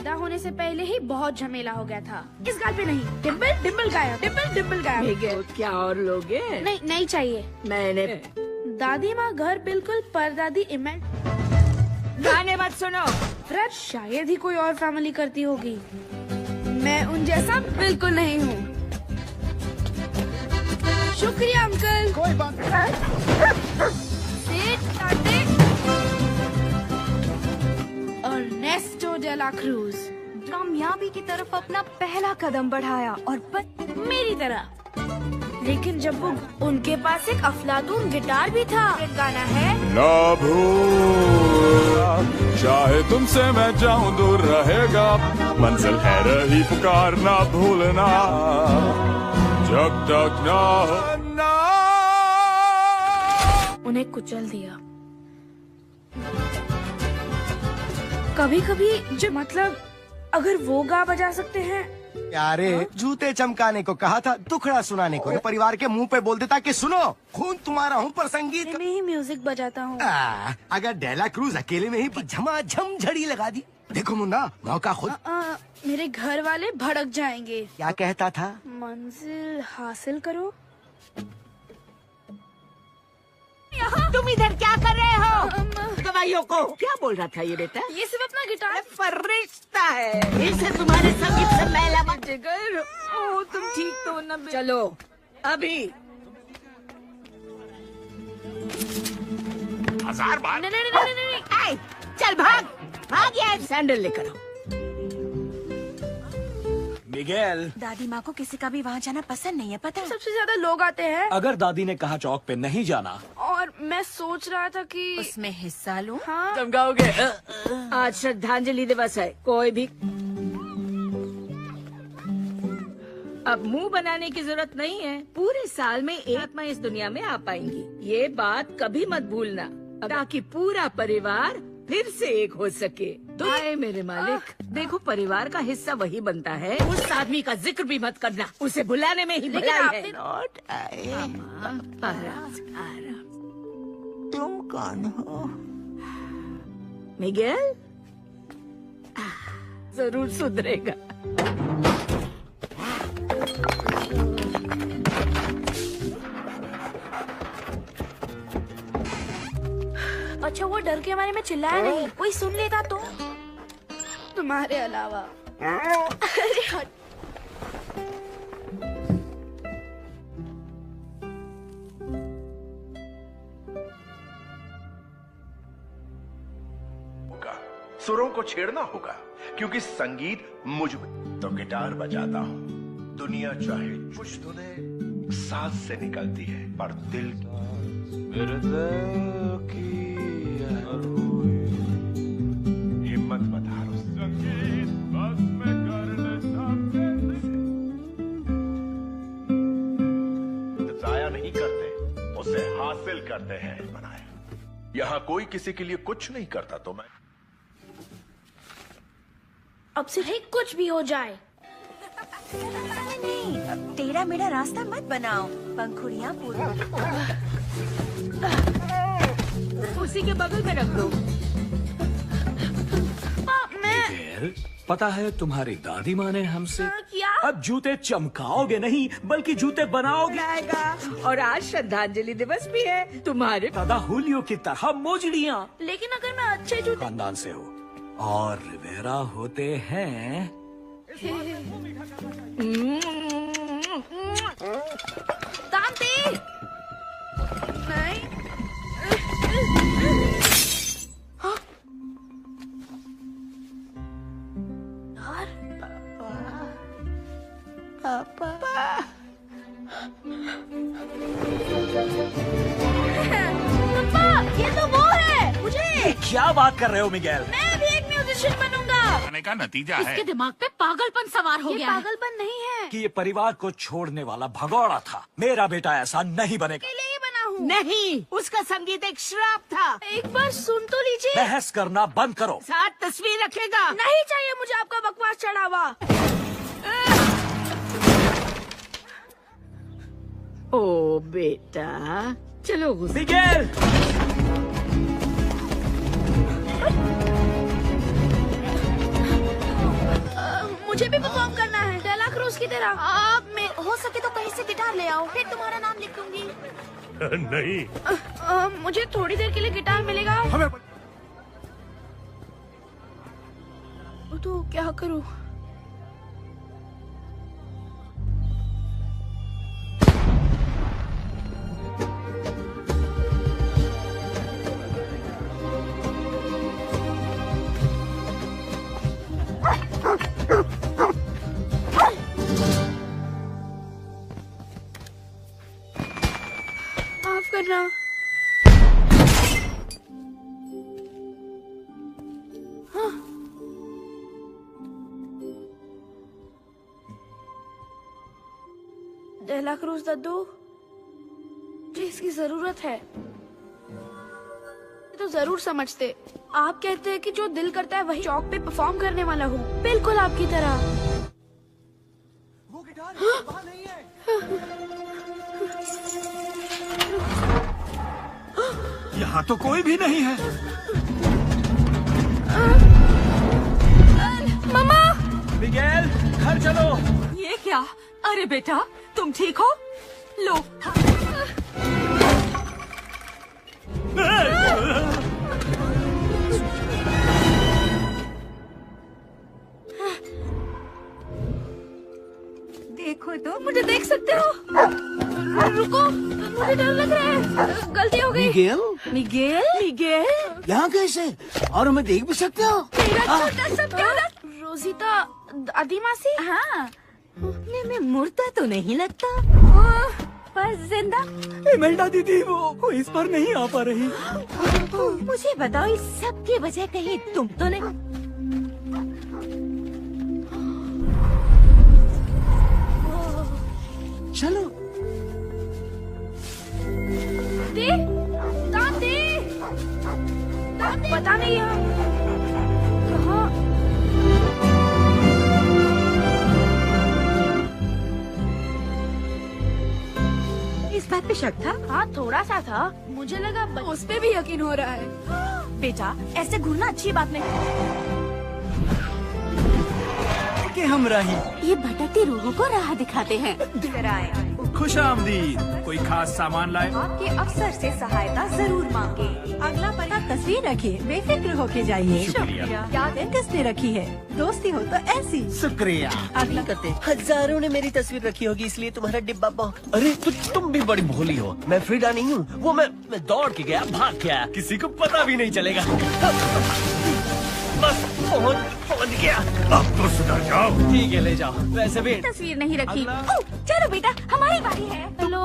पैदा होने से पहले ही बहुत झमेला हो गया था। इस गाल पे नहीं, डिम्पल डिम्पल गायब, डिम्पल डिम्पल गायब। क्या और लोगे? नहीं नहीं चाहिए। मैंने दादी माँ घर बिल्कुल परदादी इमेज। गाने मत सुनो। फ्रेड शायद ही कोई और फैमिली करती होगी। मैं उन जैसा बिल्कुल नहीं हूँ। शुक्रिया अंकल। कोई बात अर्नेस्टो डे ला क्रूज कामयाबी की तरफ अपना पहला कदम बढ़ाया और मेरी तरह। लेकिन जब वो उनके पास एक अफलातून गिटार भी था। एक गाना है ना भूलना, चाहे तुमसे मैं जाऊं दूर रहेगा, मंजिल है रही पुकार ना भूलना, जब तक ना हो ना। उन्हें कुचल दिया। कभी कभी जो मतलब अगर वो गा बजा सकते हैं। यारे जूते चमकाने को कहा था, दुखड़ा सुनाने को। परिवार के मुंह पे बोल देता कि सुनो, खून तुम्हारा हूँ पर संगीत मैं ही म्यूजिक बजाता हूँ। अगर डेला क्रूज अकेले में ही झमाझम झड़ी लगा दी। देखो मुन्ना, मौका खुद। मेरे घर वाले भड़क जाएंगे। क्या कहता था? मंजिल हासिल करो। तुम इधर क्या कर रहे हो? दवाइयों को क्या बोल रहा था ये बेटा? ये सिर्फ अपना गिटार फरिश्ता है, इसे तुम्हारे संगीत से मैला मत। जिगर, ओ तुम ठीक तो न? चलो अभी 1000 बार। नहीं नहीं नहीं नहीं नहीं। आई, चल भाग भाग यार, सैंडल लेकर आओ। मिगेल, दादी माँ को किसी का भी वहाँ जाना पसंद नहीं है, पता है? सबसे ज्यादा लोग आते हैं। अगर दादी ने कहा चौक पे नहीं जाना। और मैं सोच रहा था कि उसमें हिस्सा लूं? हाँ। तुम गाओगे? आज श्रद्धांजलि दिवस है, कोई भी अब मुंह बनाने की जरूरत नहीं है। पूरे साल में एक आत्मा इस दुनिया में आ पाएंगी, ये बात कभी मत भूलना, ताकि पूरा परिवार फिर से एक हो सके। आए मेरे मालिक, देखो परिवार का हिस्सा वही बनता है। उस आदमी का जिक्र भी मत करना, उसे बुलाने में ही लेकिन भलाई है। आपने- लौट आए। आराम, आराम। तुम कौन हो? मिगेल जरूर सुधरेगा। अच्छा वो डर के मारे में चिल्लाया नहीं, कोई सुन लेता तो? तुम्हारे अलावा। अरे हट। सुरों को छेड़ना होगा, क्योंकि संगीत मुझ में। तो गिटार बजाता हूँ, दुनिया चाहे कुछ धुने सांस से निकलती है, पर दिल मेरे दिल की हिम्मत मत हारो। संगीत बस में कर ले सामने। जाया नहीं करते, उसे हासिल करते हैं। बनाया यहाँ कोई किसी के लिए कुछ नहीं करता, तो मैं अब से ही कुछ भी हो जाए। नहीं, टेढ़ा मेढ़ा रास्ता मत बनाओ, पंखुड़ियाँ पूरा। उसी के बगल में रख दो। मिगेल, पता है तुम्हारी दादी माँ ने हमसे क्या? अब जूते चमकाओगे नहीं बल्कि जूते बनाओगे। लाएगा। और आज श्रद्धांजलि दिवस भी है तुम्हारे। दादा हुलियो की तरह मोजड़ियाँ लेकिन अगर मैं अच्छे जूते खानदान से हो और रिवेरा होते हैं। दांती नहीं। यार पापा, ये तो वो है। मुझे क्या बात कर रहे हो मिगेल? मैं भी एक म्यूजिशियन बनूंगा। आने का नतीजा है इसके दिमाग पे पागलपन सवार हो ये गया है। पागलपन नहीं है। कि ये परिवार को छोड़ने वाला भगौड़ा था। मेरा बेटा ऐसा नहीं बनेगा। अकेले ही बना हूँ। नहीं, उसका संगीत एक श्राप था। एक बार सुन तो लीजिए। बहस करना बंद करो। साथ तस्वीर रखेगा। नहीं चाहिए मुझे आपका बकवास चढ़ावा। ओ बेटा, चलो गुस्से। मिगेल, मुझे भी परफॉर्म करना है डेला क्रूज की तरह। आप मैं हो सके तो कहीं से गिटार ले आओ, फिर तुम्हारा नाम लिख दूंगी। नहीं, मुझे थोड़ी देर के लिए गिटार मिलेगा? हमें तो क्या करूं? माफ करना। डेला क्रूज दद्दू, मुझे इसकी जरूरत है। तो जरूर समझते। आप कहते हैं कि जो दिल करता है वही चौक पे परफॉर्म करने वाला हूँ, बिल्कुल आपकी तरह। वो गिटार वहाँ नहीं है। यहाँ तो कोई भी नहीं है। मामा, मिगेल, घर चलो। ये क्या? अरे बेटा, तुम ठीक हो? लो। देखो तो मुझे देख सकते हो? रुको, मुझे डर लग रहा है। गलती हो गई। मिगेल, मिगेल, मिगेल, यहाँ कैसे? और हमें देख भी सकते हो? मेरा छोटा सा प्यारा रोजीता दादी मासी। हाँ, दिखने में मुर्दा तो नहीं लगता, पर जिंदा। इमेल्डा दीदी, वो इस बार नहीं आ पा रही। मुझे बताओ, इस सब की वजह कहीं तुम तो नहीं? चलो। दे, दान दे, दान दे। पता नहीं यार कहाँ। इस बात पे शक था? हाँ, थोड़ा सा था। मुझे लगा उस पे भी यकीन हो रहा है। बेटा, ऐसे घूरना अच्छी बात नहीं। कि हम रही ये भटकती रूहों को राह दिखाते हैं। खुश आमदीद। कोई खास सामान लाए? आपके अफसर से सहायता जरूर मांगे। अगला पता तस्वीर रखिए, बेफिक्र होके जाइए। शुक्रिया। याद है किसने रखी है? दोस्ती हो तो ऐसी। शुक्रिया। अगला करते हजारों ने मेरी तस्वीर रखी होगी, इसलिए तुम्हारा डिब्बा बहुत। अरे तुम भी बड़ी भोली हो। मैं फ्रीडा नहीं हूँ, वो मैं दौड़ के गया, भाग के आया, किसी को पता भी नहीं चलेगा। बस पहुँच गया। अब तो सुधर जाओ। ठीक है, ले जाओ। वैसे भी तस्वीर नहीं रखी। अगला। चलो बेटा, हमारी बारी है। हेलो।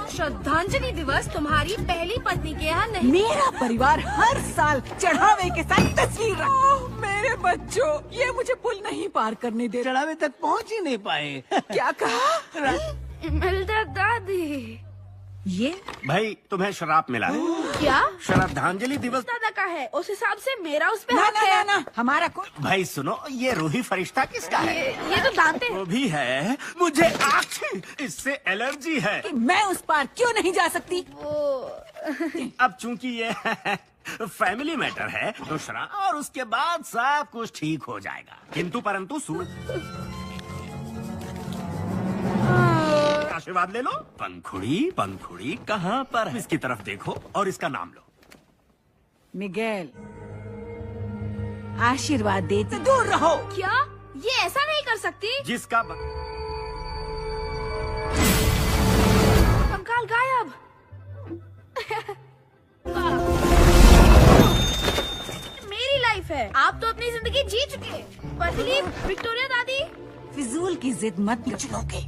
श्रद्धांजलि दिवस तुम्हारी पहली पत्नी के यहाँ नहीं। मेरा परिवार हर साल चढ़ावे के साथ तस्वीर रखता। मेरे बच्चों, ये मुझे पुल नहीं पार करने दे। चढ़ावे तक पहुँच ही नहीं पाए। क्या कहा? इमेल्डा दादी। ये भाई, तुम्हें शराब मिला है। क्या? श्रद्धांजलि दिवस। दादा का है, उस हिसाब से मेरा उस पे ना हक ना है। ना ना, हमारा कोई। भाई सुनो, ये रूही फरिश्ता किसका है? ये तो दांते हैं। वो भी है। मुझे आग इससे एलर्जी है। कि मैं उस पार क्यों नहीं जा सकती? अब चूंकि ये फैमिली मैटर है तो शराब, और उसके बाद सब कुछ ठीक हो जाएगा। किंतु परंतु आशीर्वाद ले लो। पंखुड़ी कहाँ पर है? इसकी तरफ देखो और इसका नाम लो। मिगेल, आशीर्वाद देते दूर रहो। क्या? ये ऐसा नहीं कर सकती। जिसका कंकाल गायब। मेरी लाइफ है, आप तो अपनी जिंदगी जी चुके। पतली विक्टोरिया दादी। फिजूल की जिद मत चलोगे।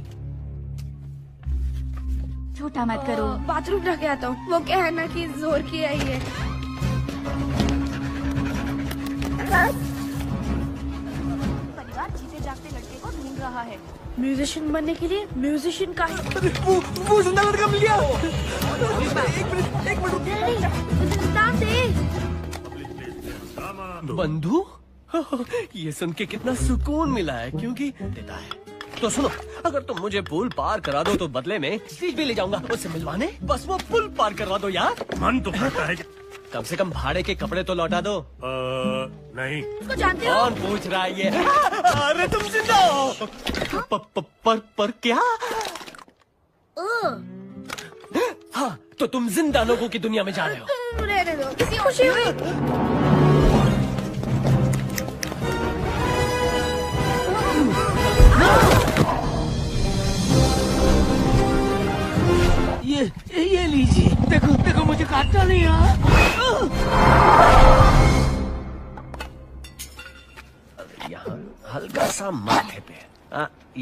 छोटा मत करो। बाथरूम ढके आता हूँ। वो क्या है ना कि जोर किया ही है। परिवार जीते जागते लड़के को ढूंढ रहा है। म्यूजिशियन बनने के लिए म्यूजिशियन का वो जिंदा लड़का मिल गया। एक मिनट दान दे। बंधु, ये सुन के कितना सुकून मिला है, क्योंकि देता है। तो सुनो, अगर तुम मुझे पुल पार करा दो तो बदले में स्टीज भी ले जाऊंगा उससे मिलवाने। बस वो पुल पार करवा दो यार। मन तो करता है। कम से कम भाड़े के कपड़े तो लौटा दो। नहीं। उसको जानते हो? कौन पूछ रहा है ये? अरे तुम जिंदा हो? पर क्या? हाँ, तो तुम जिंदा लोगों की दुनिया में जा रहे हो। रहने दो, किसी खुशी हुई। ये लीजिए, देखो देखो मुझे काटना नहीं यार। यहाँ हल्का सा माथे पे।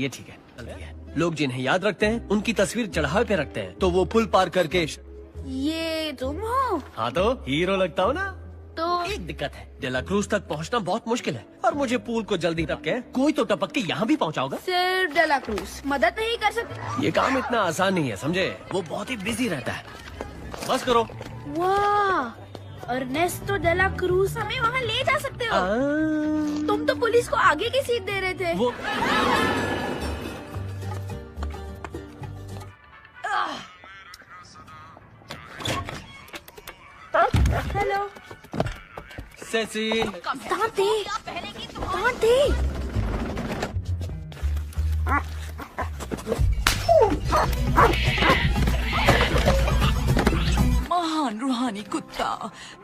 ये ठीक है, गलती है। लोग जिन्हें याद रखते हैं उनकी तस्वीर चढ़ावे पे रखते हैं, तो वो पुल पार करके। ये तुम हो? हाँ तो हीरो लगता हो ना। तो एक दिक्कत है, डेला क्रूज तक पहुँचना बहुत मुश्किल है, और मुझे पूल को जल्दी टपके कोई तो टपक के यहाँ भी पहुँचाओगा। सिर्फ डेला क्रूज मदद नहीं कर सकते? ये काम इतना आसान नहीं है, समझे? वो बहुत ही बिजी रहता है। बस करो। वाह, अर्नेस्टो डेला क्रूज हमें वहाँ ले जा सकते हो। तुम तो पुलिस को आगे की सीट दे रहे थे। वो हेलो सेसी, दांत दे। महान रूहानी कुत्ता,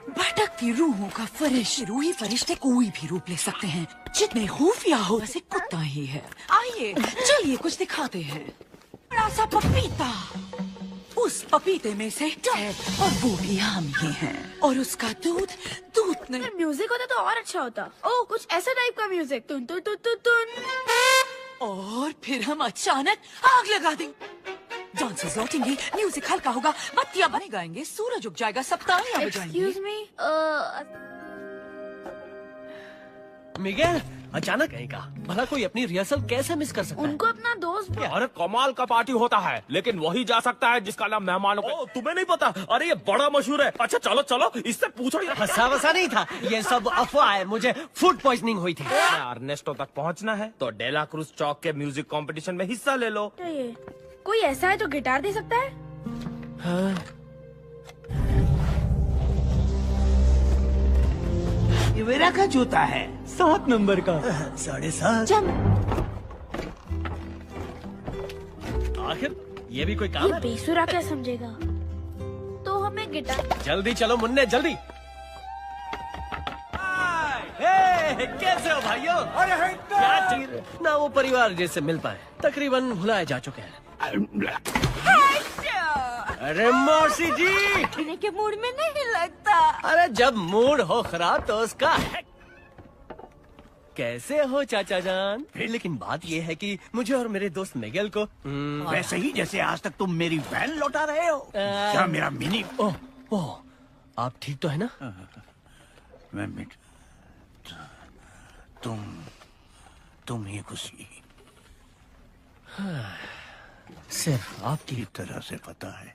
भटकती रूहों का फरिश्ता। रूही फरिश्ते कोई भी रूप ले सकते हैं, जितने खुफिया हो वैसे कुत्ता ही है। आइए चलिए कुछ दिखाते हैं। बड़ा सा पपीता, उस पपीते में से है और वो भी हम ही हैं, और उसका दूध नहीं। म्यूजिक होता तो और अच्छा होता। ओह, कुछ ऐसा टाइप का म्यूजिक। तुन तुन तुन तुन तुन। और फिर हम अचानक आग लगा देंगे। जान से लौटेंगे, म्यूजिक हल्का होगा, बत्तियां बने गाएंगे, सूरज उग जाएगा, सब तालियां बजाएंगे। Excuse me, मिगेल, अचानक कहीं का भला कोई अपनी रिहर्सल कैसे मिस कर सकता है? उनको अपना दोस्त। अरे कमाल का पार्टी होता है, लेकिन वही जा सकता है जिसका नाम मेहमानों को। तुम्हें नहीं पता? अरे ये बड़ा मशहूर है। अच्छा चलो चलो, इससे पूछो। हंसा वसा नहीं था, ये सब अफवाह है। मुझे फूड पॉइजनिंग हुई थी। अर्नेस्टो तक पहुंचना है तो डेला क्रूज चौक के म्यूजिक कंपटीशन में हिस्सा ले लो। कोई ऐसा है जो गिटार दे सकता है? हाँ। ये मेरा का जूता है, 7 नंबर का। 7.5। आखिर ये भी कोई काम ये है? बेसुरा क्या समझेगा? तो हमें गिटार। जल्दी चलो मुन्ने, जल्दी। कैसे हो भाइयों? क्या चाहिए? ना वो परिवार जैसे मिल पाए, तकरीबन भुलाए जा चुके हैं। अरे मौसी जी, पीने के मूड में नहीं लगता। अरे जब मूड हो खराब तो उसका है। कैसे हो चाचा जान? लेकिन बात ये है कि मुझे और मेरे दोस्त मिगेल को वैसे ही जैसे आज तक तुम मेरी वैन लौटा रहे हो। क्या मेरा मिनी? ओह, आप ठीक तो है ना? मैं मिट तुम ही खुशी। सिर्फ आपकी तरह से पता है।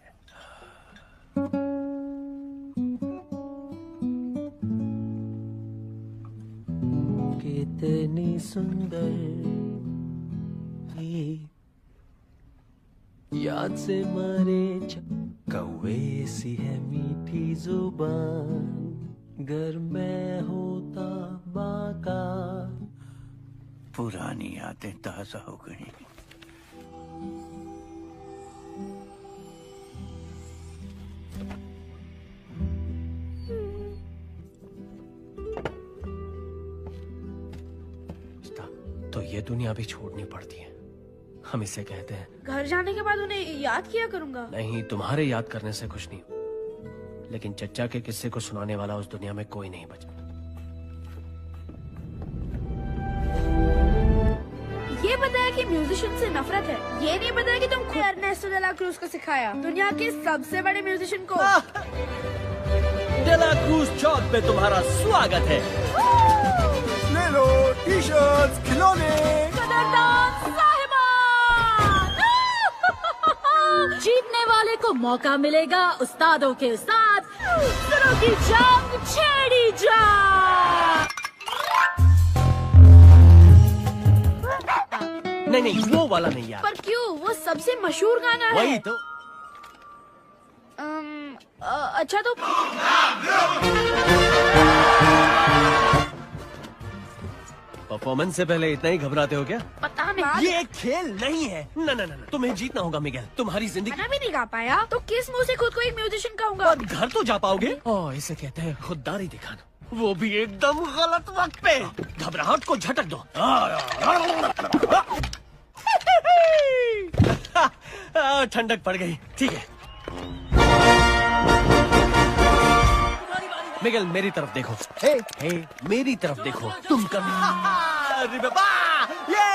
कितनी सुंदर याद से मारे कौवे सी है मीठी जुबान, घर में होता बाका। पुरानी यादें ताजा हो गई। तो ये दुनिया भी छोड़नी पड़ती है, हम इसे कहते हैं। घर जाने के बाद उन्हें याद किया करूंगा। नहीं, तुम्हारे याद करने से कुछ नहीं, लेकिन चच्चा के किस्से को सुनाने वाला उस दुनिया में कोई नहीं बचा। ये बताया कि म्यूजिशियन से नफरत है, ये नहीं बताया कि तुम खुद अर्नेस्टो डेला क्रूज को सिखाया, दुनिया के सबसे बड़े म्यूजिशियन को। डेला क्रूज चौक पे तुम्हारा स्वागत है। ले लो टी-शर्ट्स, खिलौने। जीतने वाले को मौका मिलेगा उस्तादों के साथ सुरों की जंग छेड़ी जा। नहीं नहीं, वो वाला नहीं यार। पर क्यों? वो सबसे मशहूर गाना है। वही तो। अच्छा तो परफॉर्मेंस से पहले इतना ही घबराते हो क्या? पता नहीं। ये एक खेल नहीं है। ना ना ना, तुम्हें जीतना होगा मिगेल। तुम्हारी जिंदगी गाना भी नहीं गा पाया तो किस मुंह से खुद को एक म्यूजिशियन कहूंगा? और घर तो जा पाओगे? ओह, इसे कहते हैं खुददारी दिखाना, वो भी एकदम गलत वक्त पे। घबराहट को झटक दो। ठंडक पड़ गई। ठीक है मिगेल, मेरी तरफ देखो। हे मेरी तरफ देखो। तुम कभी अरे बाबा, ये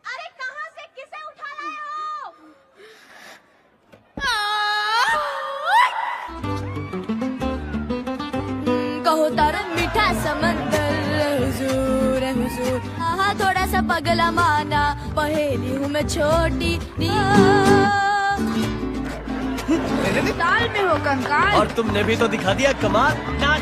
अरे कहां से किसे उठा लाए हो? कहो तारो मीठा समंदर हुजूर है हुजूर। हाँ थोड़ा सा पगला माना, पहेली हूँ मैं छोटी। ताल में हो कंकाल। और तुमने भी तो दिखा दिया कमाल।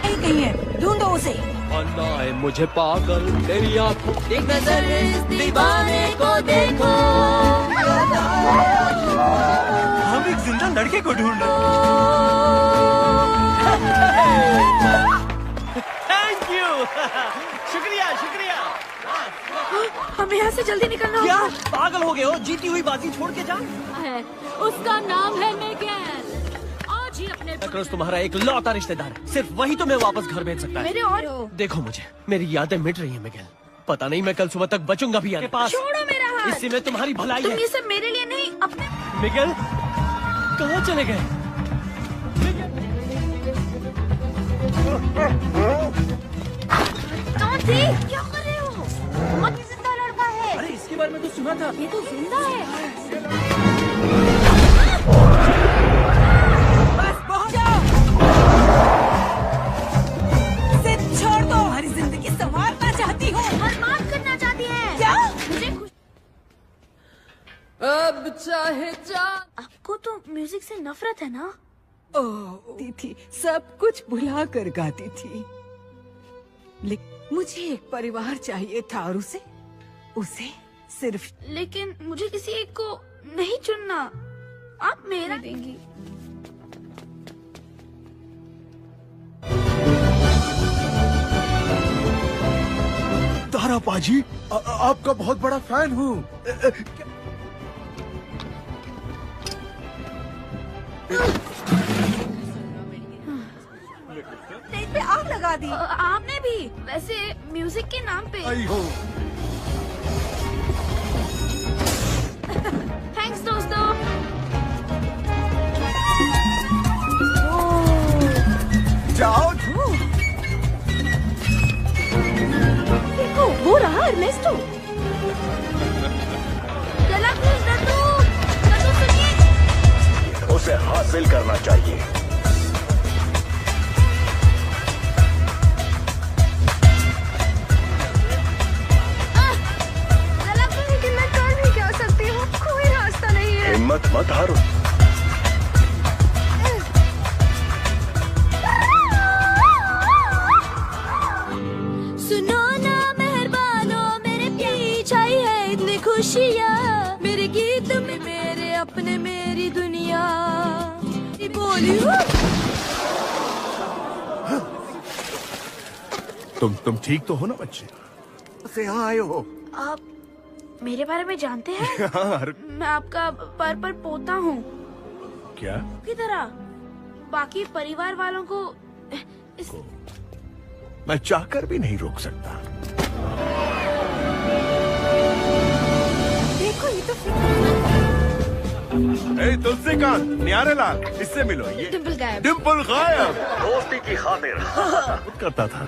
कहीं है, ढूंढो उसे। अन्ना है मुझे पागल तेरी आंखों। एक नजर इस दीवाने को देखो। हम एक जिंदा लड़के को ढूंढ रहे हैं। Thank you. शुक्रिया शुक्रिया। हमें यहाँ से जल्दी निकलना क्या होगा। पागल हो गए हो? जीती हुई बाजी छोड़ के जा। उसका नाम है मिगेल। आज ही अपने एक्रोस तुम्हारा एक लौता रिश्तेदार है। सिर्फ वही तुम्हें वापस घर भेज सकता है। मेरे और देखो मुझे, मेरी यादें मिट रही हैं मिगेल। पता नहीं मैं कल सुबह तक बचूंगा भी आपके पास। छोड़ो मेरा हाथ। इसी में तुम्हारी भलाई तुम है। ये सब मेरे लिए नहीं अपने। मिगेल कहाँ चले गए? कौन थी? क्या कर रहे हो? बहुत जिंदा लड़का है। अरे इसके बारे में तो सुना था। ये तो जिंदा है। बस बहुत जाओ। इसे छोड़ दो। हमारी जिंदगी संवारना चाहती हो। बर्बाद करना चाहती है। क्या? मुझे खुश। अब चाहे जा। आपको तो म्यूजिक से नफरत है ना? ओह थी, सब कुछ भुला कर गाती थी। लेकिन मुझे एक परिवार चाहिए था और उसे सिर्फ। लेकिन मुझे किसी एक को नहीं चुनना। आप मेरा देंगी। तारा पाजी, आपका बहुत बड़ा फैन हूँ। स्टेज पे आग लगा दी। आपने भी। वैसे म्यूजिक के नाम पे। आई हो। थैंक्स दोस्तों। जाओ। देखो वो रहा एर्नेस्टो। चला प्लीज नंदू। नंदू सुनिए। उसे हासिल करना चाहिए। चला प्लीज। लेकिन मैं कर भी क्या सकती हूँ? कोई रास्ता नहीं है। हिम्मत मत हारो। सुनो ना मेहरबानो, मेरे पीछे ही है इतनी खुशियाँ। मेरे गीत में मेरे अपने मेरी दुनिया। बोली तुम ठीक तो हो ना बच्चे? से यहाँ आए हो? आप मेरे बारे में जानते हैं? यार मैं आपका पर पोता हूँ। क्या? की तरह बाकी परिवार वालों को इस मैं चाहकर भी नहीं रोक सकता। देखो ये तो तुलसीकांत, न्यारेलाल, इससे मिलो। ये डिम्पल गायब। डिम्पल गायब। दोस्ती की खातिर करता था।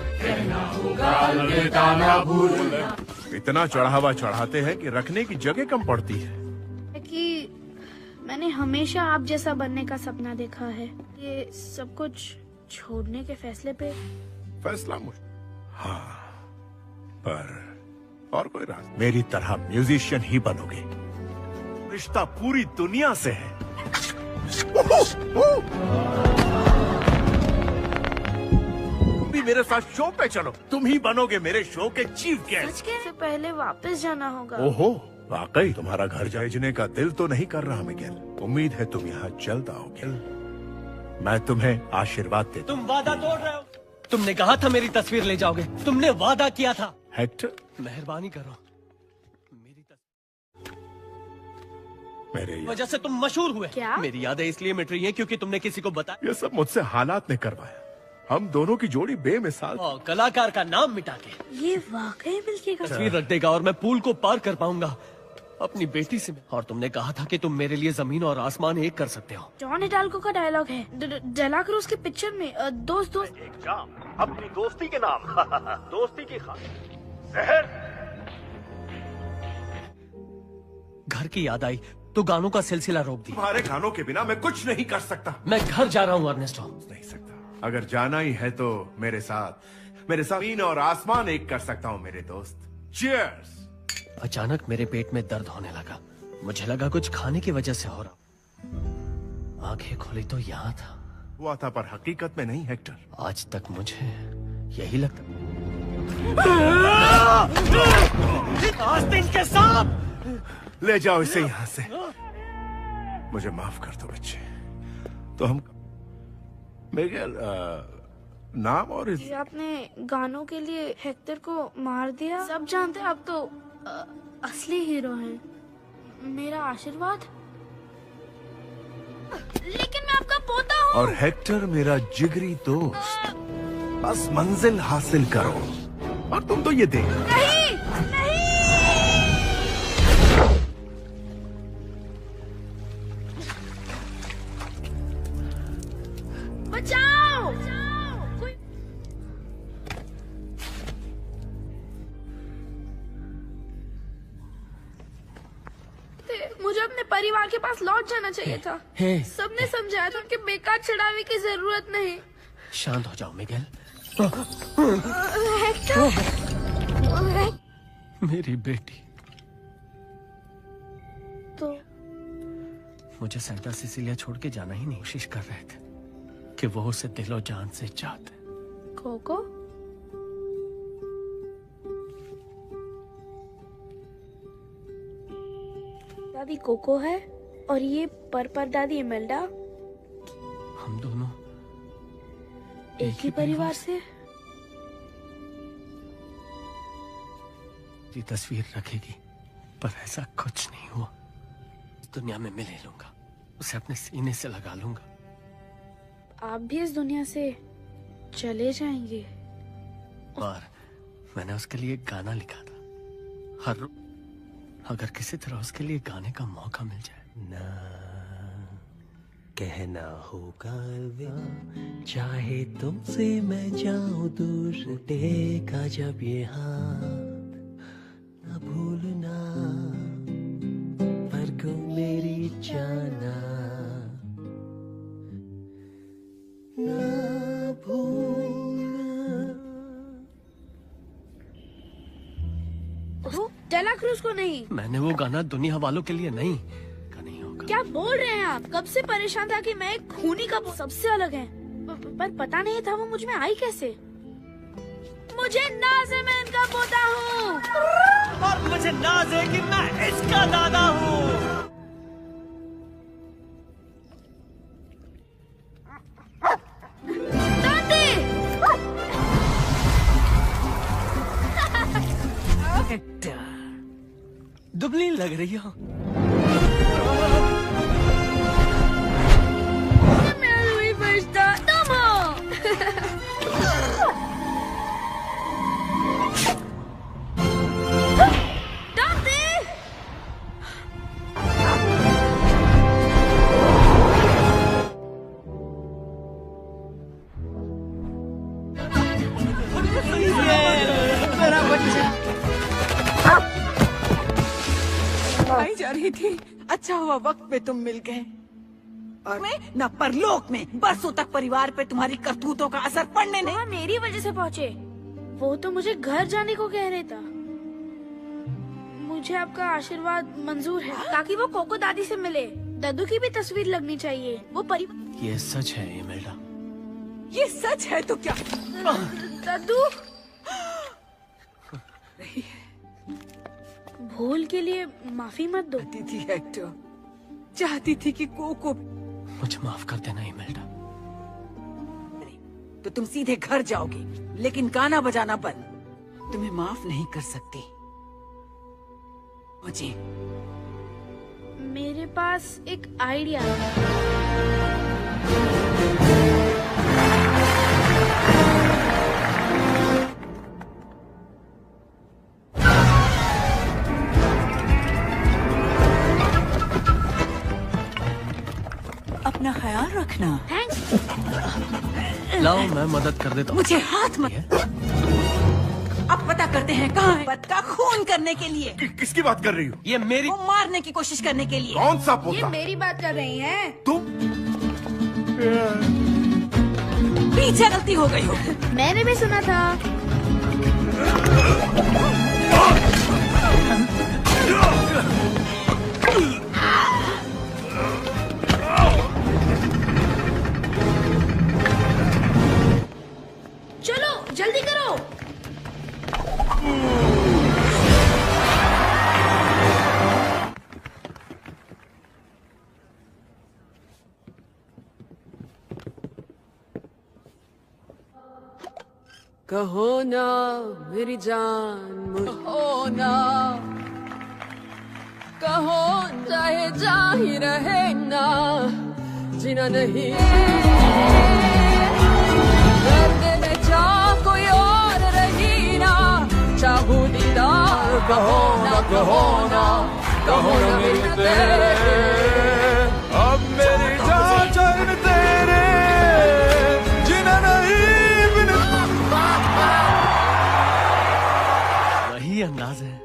इतना चढ़ावा चढ़ाते हैं कि रखने की जगह कम पड़ती है। कि मैंने हमेशा आप जैसा बनने का सपना देखा है। ये सब कुछ छोड़ने के फैसले पे फैसला मुझे। हाँ, पर और कोई रास्ता? मेरी तरह म्यूजिशियन ही बनोगे। रिश्ता पूरी दुनिया से है। भी मेरे साथ शो पे चलो, तुम ही बनोगे मेरे शो के चीफ गेस्ट। से पहले वापस जाना होगा। ओहो, वाकई तुम्हारा घर भेजने का दिल तो नहीं कर रहा मिगेल। उम्मीद है तुम यहाँ जल्द आओगे। मैं तुम्हें आशीर्वाद देता तुम वादा तोड़ रहे हो। तुमने कहा था मेरी तस्वीर ले जाओगे, तुमने वादा किया था। हेक्टर, मेहरबानी करो, मेरी मेरे वजह से तुम मशहूर हुए। क्या? मेरी यादें इसलिए मिट रही हैं क्योंकि तुमने किसी को बताया। ये सब मुझसे हालात ने करवाया। हम दोनों की जोड़ी बेमिसाल। कलाकार का नाम मिटा के ये वाकई मिलके का तस्वीर रख देगा और मैं पूल को पार कर पाऊंगा अपनी बेटी से। और तुमने कहा था कि तुम मेरे लिए जमीन और आसमान एक कर सकते हो। जॉन हिडाल्गो का डायलॉग है डेला क्रूज के पिक्चर में। दोस्त एक जाम अपनी दोस्ती के नाम। दोस्ती की जहर। घर की याद आई तो गानों का सिलसिला रोक दिया। तुम्हारे गानों के बिना मैं कुछ नहीं कर सकता। मैं घर जा रहा हूँ अर्नेस्टो। नहीं सकता। अगर जाना ही है तो मेरे साथ जमीन और आसमान एक कर सकता हूँ मेरे दोस्त। चीयर्स। अचानक मेरे पेट में दर्द होने लगा। मुझे लगा कुछ खाने की वजह से हो रहा। आंखें खोली तो यहाँ था। हुआ था पर हकीकत में नहीं हेक्टर। आज तक मुझे यही लगता। आस्तीन के सांप। ले जाओ इसे यहाँ से। मुझे माफ कर दो बच्चे। तो हम मिगेल, नाम और ये आपने गानों के लिए हेक्टर को मार दिया। सब जानते हैं आप तो असली हीरो हैं। मेरा आशीर्वाद। लेकिन मैं आपका पोता हूँ। और हेक्टर मेरा जिगरी दोस्त। बस मंजिल हासिल करो और तुम तो ये देख। नहीं, नहीं। बचाओ। कोई मुझे अपने परिवार के पास लौट जाना चाहिए था। सबने समझाया था कि बेकार चढ़ावे की जरूरत नहीं। शांत हो जाओ मिगेल। मेरी बेटी। तो मुझे सेंटा सिसिलिया छोड़ के जाना ही नहीं। कोशिश कर रहे थे कि वो उसे दिलो जान से चाहते। कोको दादी कोको है और ये पर दादी इमेल्डा। हम दोनों एक ही परिवार से। ये तस्वीर रखेगी पर ऐसा कुछ नहीं हुआ। इस दुनिया में मैं ले लूंगा, उसे अपने सीने से लगा लूंगा। आप भी इस दुनिया से चले जाएंगे। और मैंने उसके लिए एक गाना लिखा था। हर अगर किसी तरह उसके लिए गाने का मौका मिल जाए। ना कहना होगा अलविदा, चाहे तुमसे मैं जाऊं दूर, टेका जब ये हाथ न भूलना, पर को मेरी जाना ना भूलना। डेला क्रूज को नहीं। मैंने वो गाना दुनिया वालों के लिए नहीं। क्या बोल रहे हैं आप? कब से परेशान था कि मैं एक खूनी का सबसे अलग है, पर पता नहीं था वो मुझ में आई कैसे। मुझे नाज है मैं इनका पोता हूँ और मुझे नाज है कि मैं इसका दादा हूँ। दुबली लग रही हो। तुम हो। मेरा बच्चा आई जा रही थी। अच्छा हुआ वक्त पे तुम मिल गए। और मैं न परलोक में बरसों तक परिवार पे तुम्हारी करतूतों का असर पड़ने नहीं। मेरी वजह से पहुँचे। वो तो मुझे घर जाने को कह रहे था। मुझे आपका आशीर्वाद मंजूर है ताकि वो कोको दादी से मिले। दादू की भी तस्वीर लगनी चाहिए। वो परिवार। ये सच है इमेल्डा। ये सच है तो क्या? दादू भूल के लिए माफी मत दो। थी हेक्टर, चाहती थी कि कोको। मुझे माफ कर देना इमेल्डा। तो तुम सीधे घर जाओगी, लेकिन गाना बजाना बंद। तुम्हें माफ नहीं कर सकती मुझे। मेरे पास एक आइडिया है। अपना ख्याल रखना। लाओ मैं मदद कर देता हूँ। मुझे हाथ मत। अब पता करते हैं कहाँ है पत्ता खून करने के लिए। किसकी बात कर रही हो? ये मेरी वो मारने की कोशिश करने के लिए। कौन सा ये पोता? मेरी बात कर रही हैं। तुम पीछे गलती हो गई हो। मैंने भी सुना था। चलो जल्दी करो। कहो ना मेरी जान, कहो ना, कहो चाहे जा ही रहे ना, जीना नहीं दर्द में जा कोई और रही ना, चाहू दीदार कहो ना, कहो ना, कहो ना मेरे तेरे। अब मेरी जान चरण तेरे, जीना नहीं बिन। वही अंदाज है।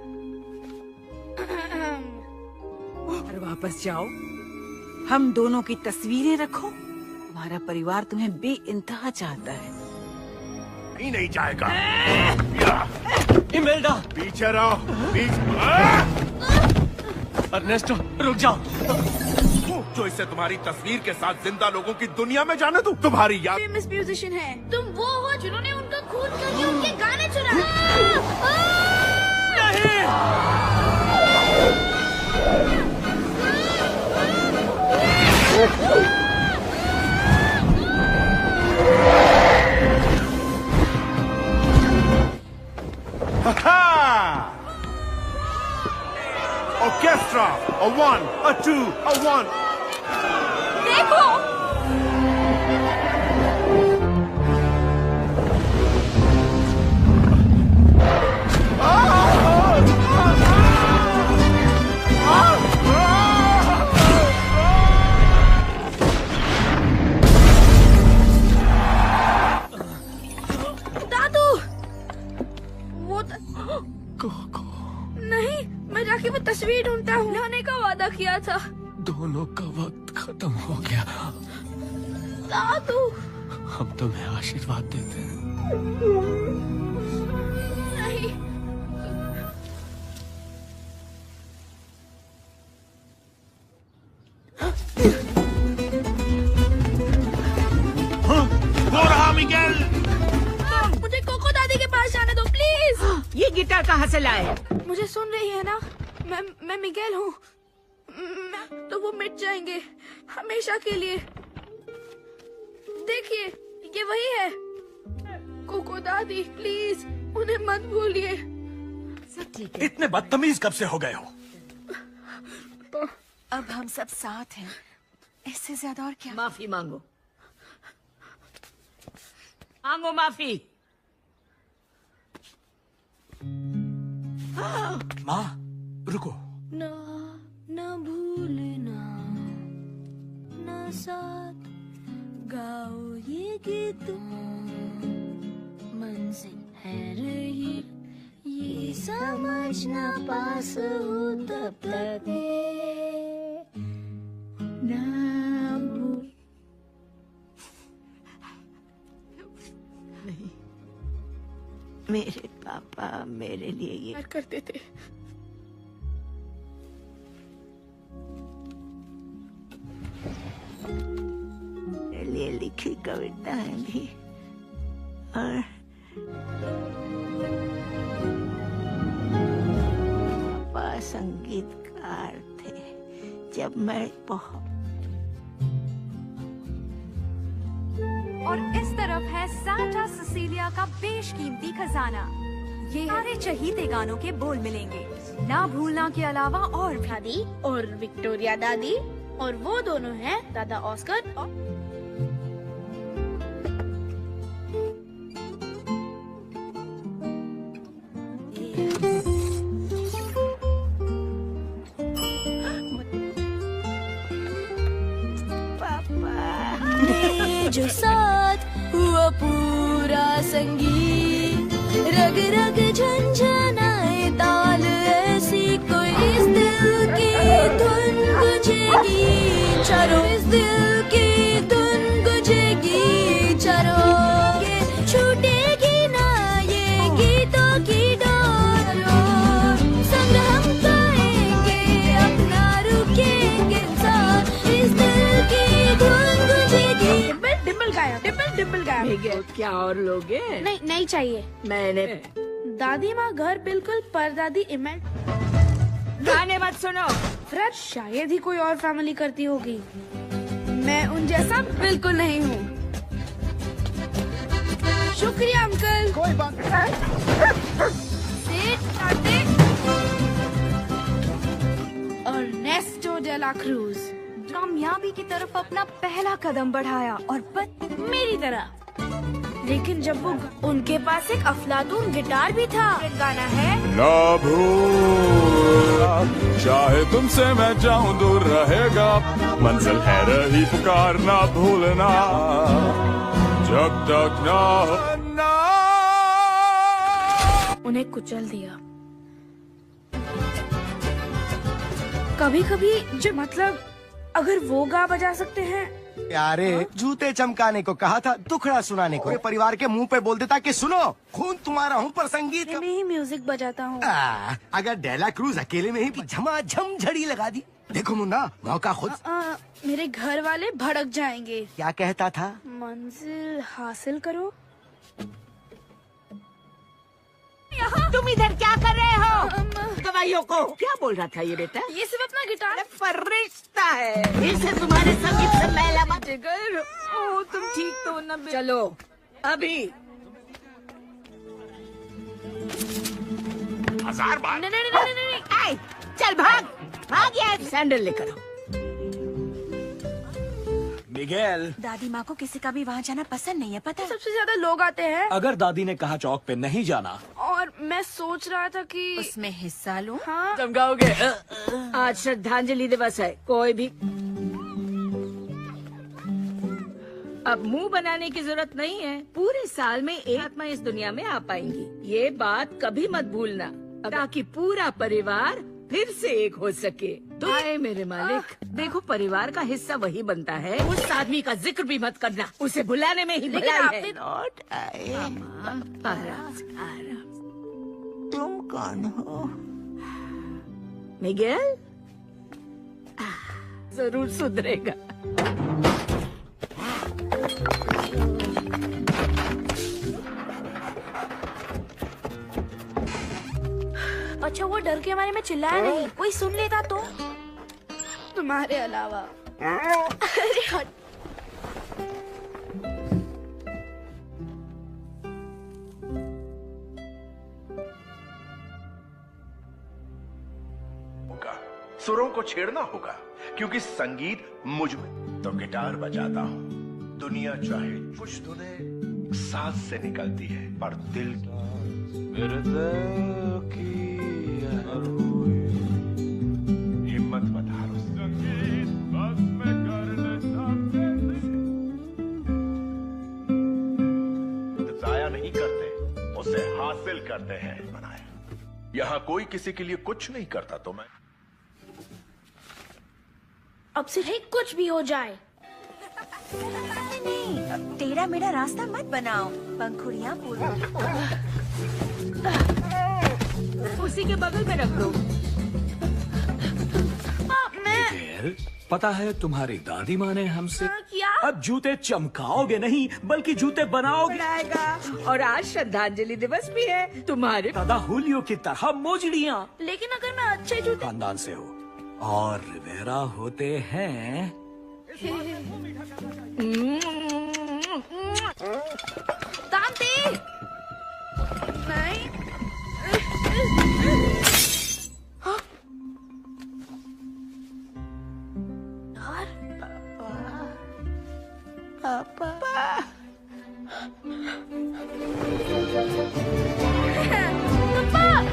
और वापस जाओ, हम दोनों की तस्वीरें रखो। तुम्हारा परिवार तुम्हें बेइंतहा चाहता है। नहीं जाएगा। इमेल्डा पीछे रहो। अर्नेस्टो रुक जाओ। जो इसे तुम्हारी तस्वीर के साथ जिंदा लोगों की दुनिया में जाने दूं। तुम्हारी याद। फेमस म्यूजिशियन है। तुम वो हो जिन्होंने उनका खून करके उनके गाने चुरा। Orchestra, a 1, a 2, a 1. देखो दादू, वो नहीं, मैं जाके वो तस्वीर ढूंढता हूँ। लाने का वादा किया था। दोनों का वक्त खत्म हो गया। दादू हम तुम्हें आशीर्वाद देते हैं। नहीं, हो रहा मिगेल। मुझे कोको दादी के पास जाने दो प्लीज। ये गिटार कहाँ से लाए? मुझे सुन रही है ना? मैं मिगेल हूँ। तो वो मिट जाएंगे हमेशा के लिए। देखिए ये वही है। कोको दादी प्लीज उन्हें मत भूलिए। सब ठीक है। इतने बदतमीज कब से हो गए हो? अब हम सब साथ हैं, इससे ज्यादा और क्या। माफी मांगो, मांगो माफी। माँ रुको। ना ना भूलना, ना साथ गाओ ये गीत, मंजिल है रही ये समझना, पास हो तब तक ना भूल। नहीं, मेरे पापा मेरे लिए ये प्यार करते थे। मेरे लिए लिखी कविताएं भी और संगीतकार थे जब मैं बहुत। और इस तरफ है सांता सिसिलिया का बेशकीमती खजाना। ये सारे चहीते गानों के बोल मिलेंगे, ना भूलना के अलावा और भी। दादी और विक्टोरिया दादी, और वो दोनों हैं दादा ऑस्कर और जो साथ हुआ पूरा संगीत, रग रग झंझनाए ताल, ऐसी कोई इस दिल की धुन गुजेगी चारों, इस दिल की धुन गुजेगी चारों, ये छूटेगी ना ये गीतों की डोर, संग हम गाएंगे अपना रुकेंगे साथ, इस दिल की धुन गुजेगी। डिम्पल गाया। क्या और लोगे? नहीं चाहिए। मैंने दादी माँ घर बिल्कुल परदादी इमेज। गाने मत सुनो। फ्रेड शायद ही कोई और फैमिली करती होगी, मैं उन जैसा बिल्कुल नहीं हूँ। शुक्रिया अंकल। कोई बात अर्नेस्टो डे ला क्रूज कामयाबी की तरफ अपना पहला कदम बढ़ाया और मेरी तरह। लेकिन जब वो उनके पास एक अफलातून गिटार भी था। गाना है ना भूलना, चाहे तुमसे मैं जाऊं दूर रहेगा, मंजिल है रही पुकार ना भूलना, जब तक ना हो। उन्हें कुचल दिया। कभी कभी जो मतलब अगर वो गा बजा सकते हैं। यारे जूते चमकाने को कहा था, दुखड़ा सुनाने को परिवार के मुंह पे बोल देता कि सुनो खून तुम्हारा हूँ पर संगीत मैं ही म्यूजिक बजाता हूँ। अगर डेला क्रूज अकेले में ही झमाझम झड़ी लगा दी। देखो मुन्ना, मौका खुद। मेरे घर वाले भड़क जाएंगे। क्या कहता था? मंजिल हासिल करो। तुम इधर क्या कर रहे हो? दवाइयों को क्या बोल रहा था ये बेटा? ये सिर्फ अपना गिटार फरिश्ता है, इसे तुम्हारे संगीत से मैला मत। ओ तुम ठीक तो न? चलो अभी 1000 बार। नहीं, चल भाग यार, सैंडल लेकर आओ। मिगेल, दादी माँ को किसी का भी वहाँ जाना पसंद नहीं है, पता है? सबसे ज्यादा लोग आते हैं। अगर दादी ने कहा चौक पे नहीं जाना, और मैं सोच रहा था कि उसमें हिस्सा लूं। हाँ। चमकाओगे। आज श्रद्धांजलि दिवस है, कोई भी अब मुंह बनाने की जरूरत नहीं है। पूरे साल में एक आत्मा इस दुनिया में आ पाएंगी, ये बात कभी मत भूलना, ताकि पूरा परिवार फिर से एक हो सके। आए मेरे मालिक, देखो परिवार का हिस्सा वही बनता है। उस आदमी का जिक्र भी मत करना, उसे बुलाने में ही भलाई है। लौट आए। आराम। तुम कौन हो? मिगेल जरूर सुधरेगा। अच्छा वो डर के मारे में चिल्लाया नहीं, कोई सुन लेता तो? तुम्हारे अलावा। अरे हट। सुरों को छेड़ना होगा, क्योंकि संगीत मुझ में। तो गिटार बजाता हूँ, दुनिया चाहे कुछ धुनें सांस से निकलती है, पर दिल की हिम्मत मत हारो। संगीत बस में जाया नहीं करते, उसे हासिल करते हैं। बनाया यहाँ कोई किसी के लिए कुछ नहीं करता, तो मैं अब से ही कुछ भी हो जाए। नहीं, टेढ़ा मेढ़ा रास्ता मत बनाओ, पंखुड़ियाँ पूरा। उसी के बगल में रख दो। मिगेल, पता है तुम्हारी दादी माँ ने हमसे क्या? अब जूते चमकाओगे नहीं बल्कि जूते बनाओगे। और आज श्रद्धांजलि दिवस भी है। तुम्हारे दादा हुलियो की तरह मोजड़ियाँ लेकिन अगर मैं अच्छे जूते खानदान से हो और रिवेरा होते हैं। तांती नहीं। पापा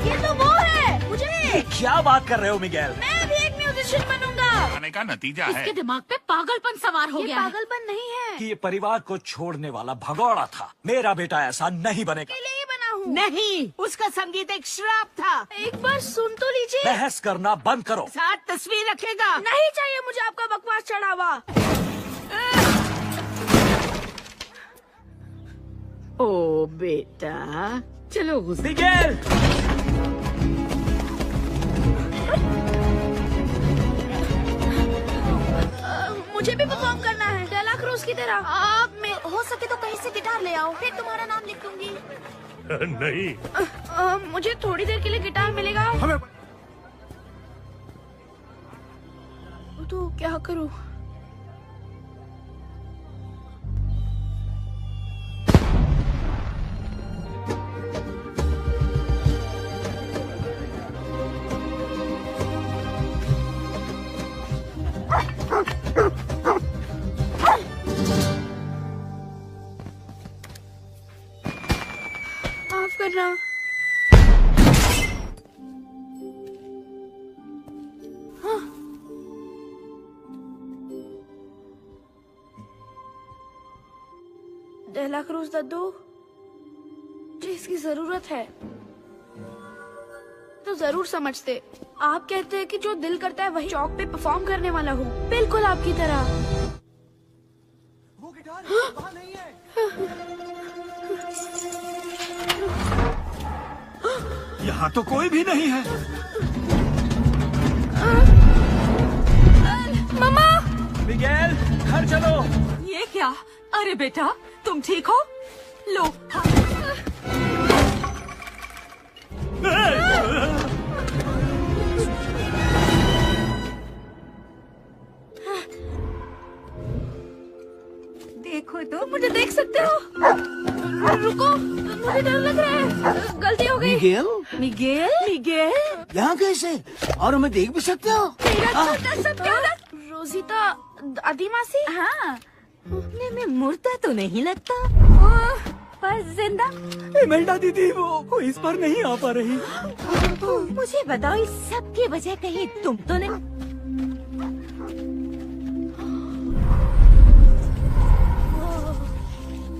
ये तो वो है। मुझे क्या बात कर रहे हो मिगेल? मैं भी एक म्यूजिशियन बनूंगा। आने का नतीजा है इसके दिमाग पे पागलपन सवार हो ये गया है। पागलपन नहीं है। कि ये परिवार को छोड़ने वाला भगौड़ा था। मेरा बेटा ऐसा नहीं बनेगा। अकेले ही बना हूँ। नहीं, उसका संगीत एक श्राप था। एक बार सुन तो लीजिए। बहस करना बंद करो। साथ तस्वीर रखेगा। नहीं चाहिए मुझे आपका बकवास चढ़ावा। ओ बेटा, चलो गुस्से। मिगेल! मुझे भी परफॉर्म करना है डेला क्रूज की तरह। आप में हो सके तो कहीं से गिटार ले आओ, फिर तुम्हारा नाम लिख दूंगी। नहीं, मुझे थोड़ी देर के लिए गिटार मिलेगा? हमें तो क्या करूं? माफ करना। डेला क्रूज दद्दू, मुझे इसकी जरूरत है तो जरूर समझते। आप कहते हैं कि जो दिल करता है वही चौक पे परफॉर्म करने वाला हूँ, बिल्कुल आपकी तरह। वो गिटार वहाँ नहीं है। यहाँ तो कोई भी नहीं है। मम्मा! मिगेल, घर चलो। ये क्या? अरे बेटा, तुम ठीक हो? लो। देखो तो मुझे देख सकते हो? रुको, मुझे डर लग रहा है। गलती हो गई। मिगेल, मिगेल? मिगेल? यहाँ कैसे? और हमें देख भी सकते हो? मेरा छोटा सा प्यारा रोजिता दादी मासी। हाँ, उठने में मुर्दा तो नहीं लगता, पर जिंदा। इमेल्डा दीदी वो इस बार नहीं आ पा रही। मुझे बताओ, इस सब की वजह कहीं तुम तो नहीं?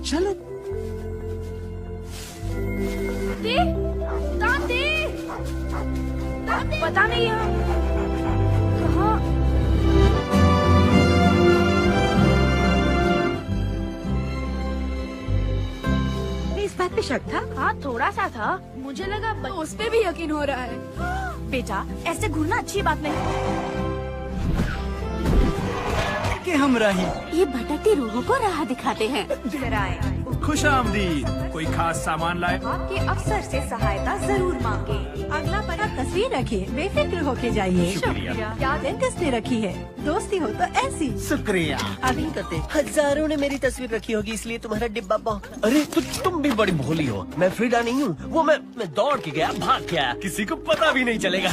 चलो। दादी, पता नहीं है कहाँ। इस बात पे शक था? हाँ, थोड़ा सा था। मुझे लगा उस पे भी यकीन हो रहा है। बेटा, ऐसे घूरना अच्छी बात नहीं। कि हम रही। ये भटकती रूहों को राह दिखाते हैं। जरा आए। खुश आमदीद। कोई खास सामान लाए? आपके अफसर से सहायता जरूर मांगे। अगला पता तस्वीर रखिए, बेफिक्र होके जाइए। क्या डेंटिस्ट ने रखी है, दोस्ती हो तो ऐसी। शुक्रिया। अभी करते। हजारों ने मेरी तस्वीर रखी होगी इसलिए तुम्हारा डिब्बा बहुत। अरे तुम भी बड़ी भोली हो। मैं फ्रीडा नहीं हूँ। वो मैं दौड़ के गया, भाग के आया, किसी को पता भी नहीं चलेगा।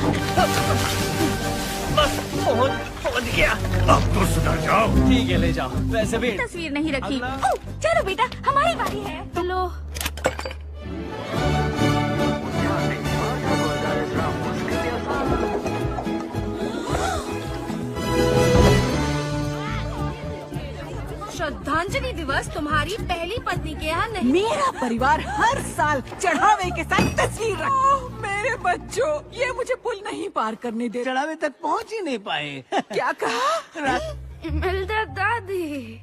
बस पहुंच गया। अब तो सुधर जाओ। ठीक है, ले जाओ। वैसे भी तस्वीर नहीं रखी। अगला। चलो बेटा, हमारी बारी है। चलो। श्रद्धांजलि दिवस तुम्हारी पहली पत्नी के यहाँ नहीं। मेरा परिवार हर साल चढ़ावे के साथ तस्वीर रखता। मेरे बच्चों, ये मुझे पुल नहीं पार करने दे। चढ़ावे तक पहुंच ही नहीं पाए। क्या कहा? इमेल्डा दादी,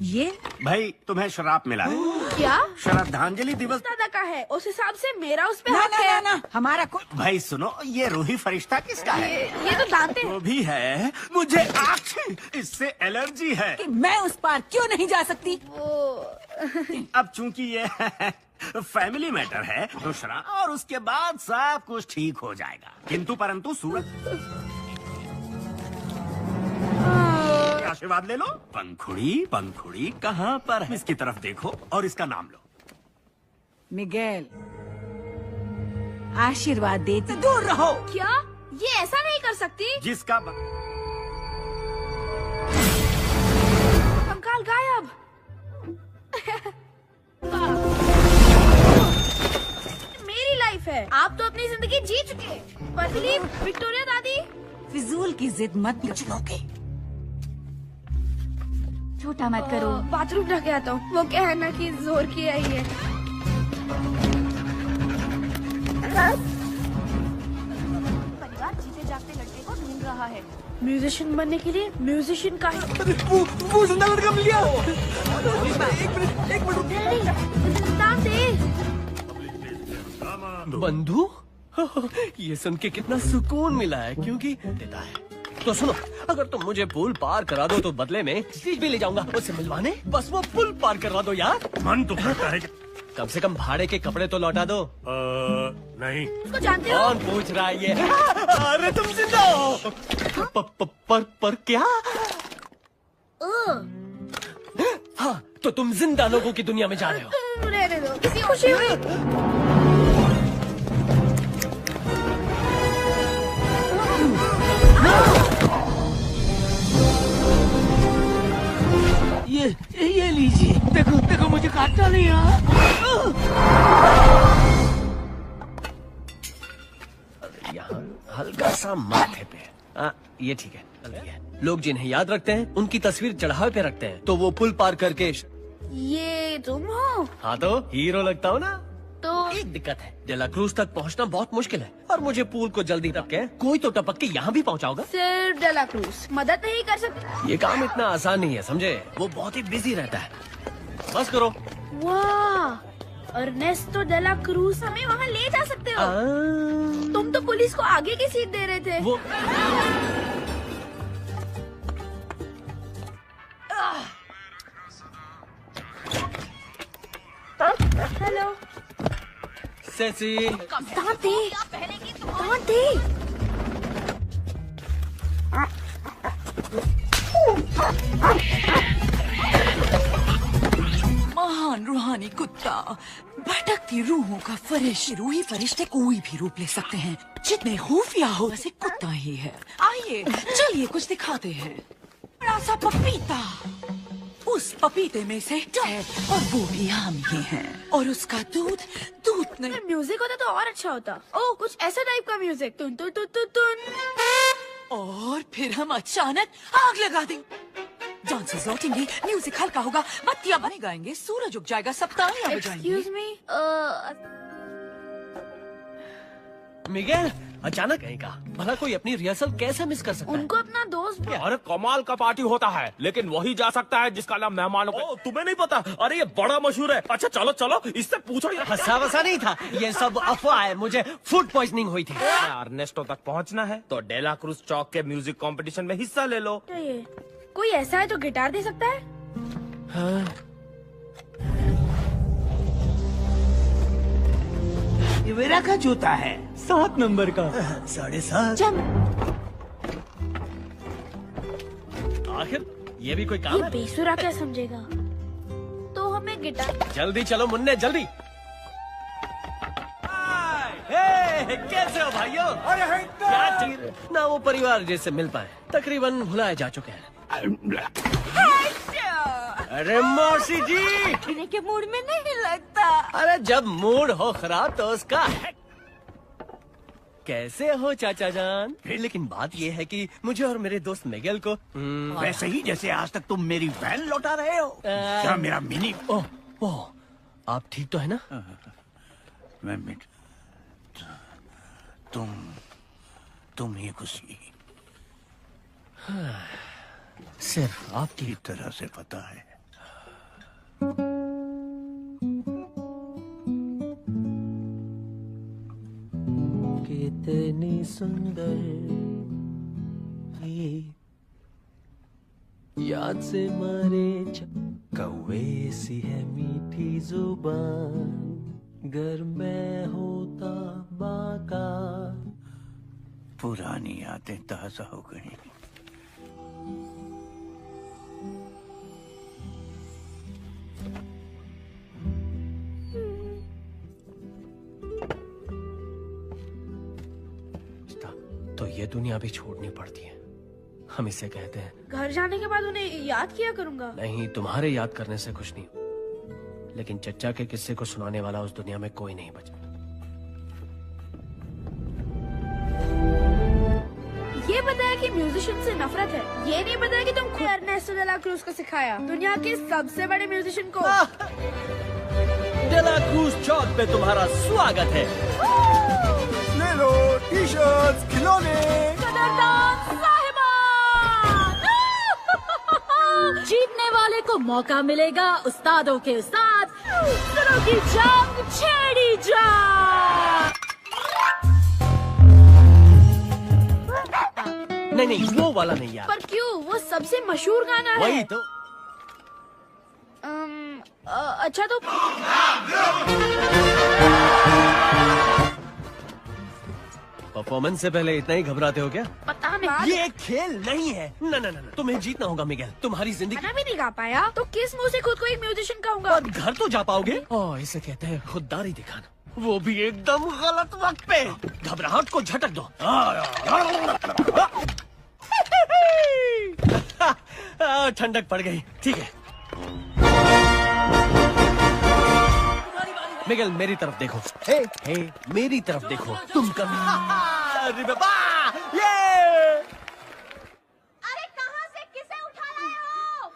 ये भाई तुम्हें श्राप मिला है। क्या? श्रद्धांजलि दिवस दादा का है, उस हिसाब से मेरा उस पे ना हक ना है। ना, हमारा कोई भाई सुनो, ये रूही फरिश्ता किसका है? ये तो दांते वो भी है, मुझे आँख इससे एलर्जी है। कि मैं उस पार क्यों नहीं जा सकती? अब चूंकि ये फैमिली मैटर है तो श्राप और उसके बाद सब कुछ ठीक हो जाएगा। किंतु परंतु सूरज आशीर्वाद ले लो। पंखुड़ी पंखुड़ी कहाँ पर है? इसकी तरफ देखो और इसका नाम लो। मिगेल, आशीर्वाद देती दूर रहो। क्या? ये ऐसा नहीं कर सकती। जिसका कंकाल गायब। मेरी लाइफ है, आप तो अपनी जिंदगी जी चुके। पतली विक्टोरिया दादी, फिजूल की जिद मत चुनोगे। छोटा मत करो। बाथरूम जाके आता हूँ। वो क्या है ना कि जोर की आई है। परिवार जीते जागते लड़के को ढूंढ रहा है। म्यूजिशियन बनने के लिए म्यूजिशियन का वो जिंदा लड़का मिल गया। एक मिनट दांते। बंधु, ये सुन के कितना सुकून मिला है, क्योंकि देता है। तो सुनो, अगर तुम मुझे पुल पार करा दो तो बदले में स्टेज भी ले जाऊंगा उससे मिलवाने। बस वो पुल पार करवा दो यार। मन तो करता है। कम से कम भाड़े के कपड़े तो लौटा दो। नहीं। उसको जानते हो? कौन पूछ रहा है ये? अरे तुम जिंदा हो। पर क्या? हाँ, तो तुम जिंदा लोगों की दुनिया में जा रहे हो। रहने दो, किसी खुशी हुई। ये लीजिए। देखो देखो, मुझे काटना नहीं यार। यहाँ हल्का सा माथे पे। ये ठीक है। लोग जिन्हें याद रखते हैं उनकी तस्वीर चढ़ावे पे रखते हैं, तो वो पुल पार करके। ये तुम हो? हाँ तो हीरो लगता हो ना। तो एक दिक्कत है, डेला क्रूज तक पहुंचना बहुत मुश्किल है और मुझे पूल को जल्दी टपके कोई तो टपक के यहाँ भी पहुँचाओगा। सिर्फ डेला क्रूज मदद नहीं कर सकती। ये काम इतना आसान नहीं है, समझे? वो बहुत ही बिजी रहता है। बस करो। वाह, अर्नेस्टो डेला क्रूज हमें वहाँ ले जा सकते हो। तुम तो पुलिस को आगे की सीट दे रहे थे। वो हेलो सेसी। दांते, दांते। महान रूहानी कुत्ता, भटकती रूहों का फरिश्ता। रूही फरिश्ते कोई भी रूप ले सकते हैं, जितने खुफिया हो वैसे कुत्ता ही है। आइए चलिए कुछ दिखाते हैं। बड़ा सा पपीता, उस पपीते में से है और वो भी हम ही हैं। और उसका दूध नहीं। म्यूजिक होता तो और अच्छा होता। ओह, कुछ ऐसा टाइप का म्यूजिक। तुन तुन तुन तुन तुन। और फिर हम अचानक आग लगा देंगे। डांसर्स लौटेंगे, म्यूजिक हल्का होगा, बत्तियां बने गाएंगे, सूरज उग जाएगा, सब तालियां बजाएंगे। Excuse me, मिगेल, अचानक कहीं का भला कोई अपनी रिहर्सल कैसे मिस कर सकता है? उनको अपना दोस्त। अरे कमाल का पार्टी होता है, लेकिन वही जा सकता है जिसका नाम मेहमानों को। तुम्हें नहीं पता? अरे ये बड़ा मशहूर है। अच्छा चलो चलो, इससे पूछो। हंसा वसा नहीं था, ये सब अफवाह है। मुझे फूड पॉइजनिंग हुई थी। अर्नेस्टो तक पहुंचना है तो डेला क्रूज चौक के म्यूजिक कंपटीशन में हिस्सा ले लो। कोई ऐसा है जो गिटार दे सकता है? हाँ। ये मेरा का जूता है, 7 नंबर का। 7.5। आखिर ये भी कोई काम ये है? बेसुरा क्या समझेगा? तो हमें गिटार। जल्दी चलो मुन्ने, जल्दी। हे, कैसे हो भाइयों? क्या चाहिए? ना वो परिवार जैसे मिल पाए, तकरीबन भुलाए जा चुके हैं। अरे मौसी जी, पीने के मूड में नहीं लगता। अरे जब मूड हो खराब तो उसका है। कैसे हो चाचा जान? लेकिन बात ये है कि मुझे और मेरे दोस्त मिगेल को वैसे ही जैसे आज तक तुम मेरी वैन लौटा रहे हो। क्या मेरा मिनी? ओह, आप ठीक तो है ना? मैं तुम ही खुशी। सिर्फ आपकी तरह से पता है। सुंदर ये याद से मारे कौवे सी है मीठी जुबान गर मैं होता बाका पुरानी यादें ताजा हो गई। तो ये दुनिया भी छोड़नी पड़ती है, हम इसे कहते हैं। घर जाने के बाद उन्हें याद किया करूंगा। नहीं, तुम्हारे याद करने से कुछ नहीं, लेकिन चच्चा के किस्से को सुनाने वाला उस दुनिया में कोई नहीं बचा। ये बताया कि म्यूजिशियन से नफरत है, ये नहीं बताया कि तुम खुद एर्नेस्टो डे ला क्रूज को सिखाया, दुनिया के सबसे बड़े म्यूजिशियन को। डे ला क्रूज चौक पे तुम्हारा स्वागत है। ले लो टी-शर्ट्स, खिलौने। जीतने वाले को मौका मिलेगा उस्तादों के उस्ताद सुरों की जंग छेड़ी जा। नहीं, वो वाला नहीं यार। पर क्यों? वो सबसे मशहूर गाना है। वही तो। अच्छा तो परफॉर्मेंस से पहले इतना ही घबराते हो क्या? पता नहीं। ये खेल नहीं है। ना ना ना, तुम्हें जीतना होगा मिगेल, तुम्हारी जिंदगी। गाना भी नहीं गा पाया तो किस मुंह से खुद को एक म्यूजिशियन कहूंगा? पर घर तो जा पाओगे। ओह, इसे कहते हैं खुददारी दिखाना, वो भी एकदम गलत वक्त पे। घबराहट को झटक दो। ठंडक पड़ गई। ठीक है मिगेल, मेरी तरफ देखो। हे मेरी तरफ देखो। तुम कभी अरे बाबा, ये अरे कहाँ से किसे उठा लाए हो?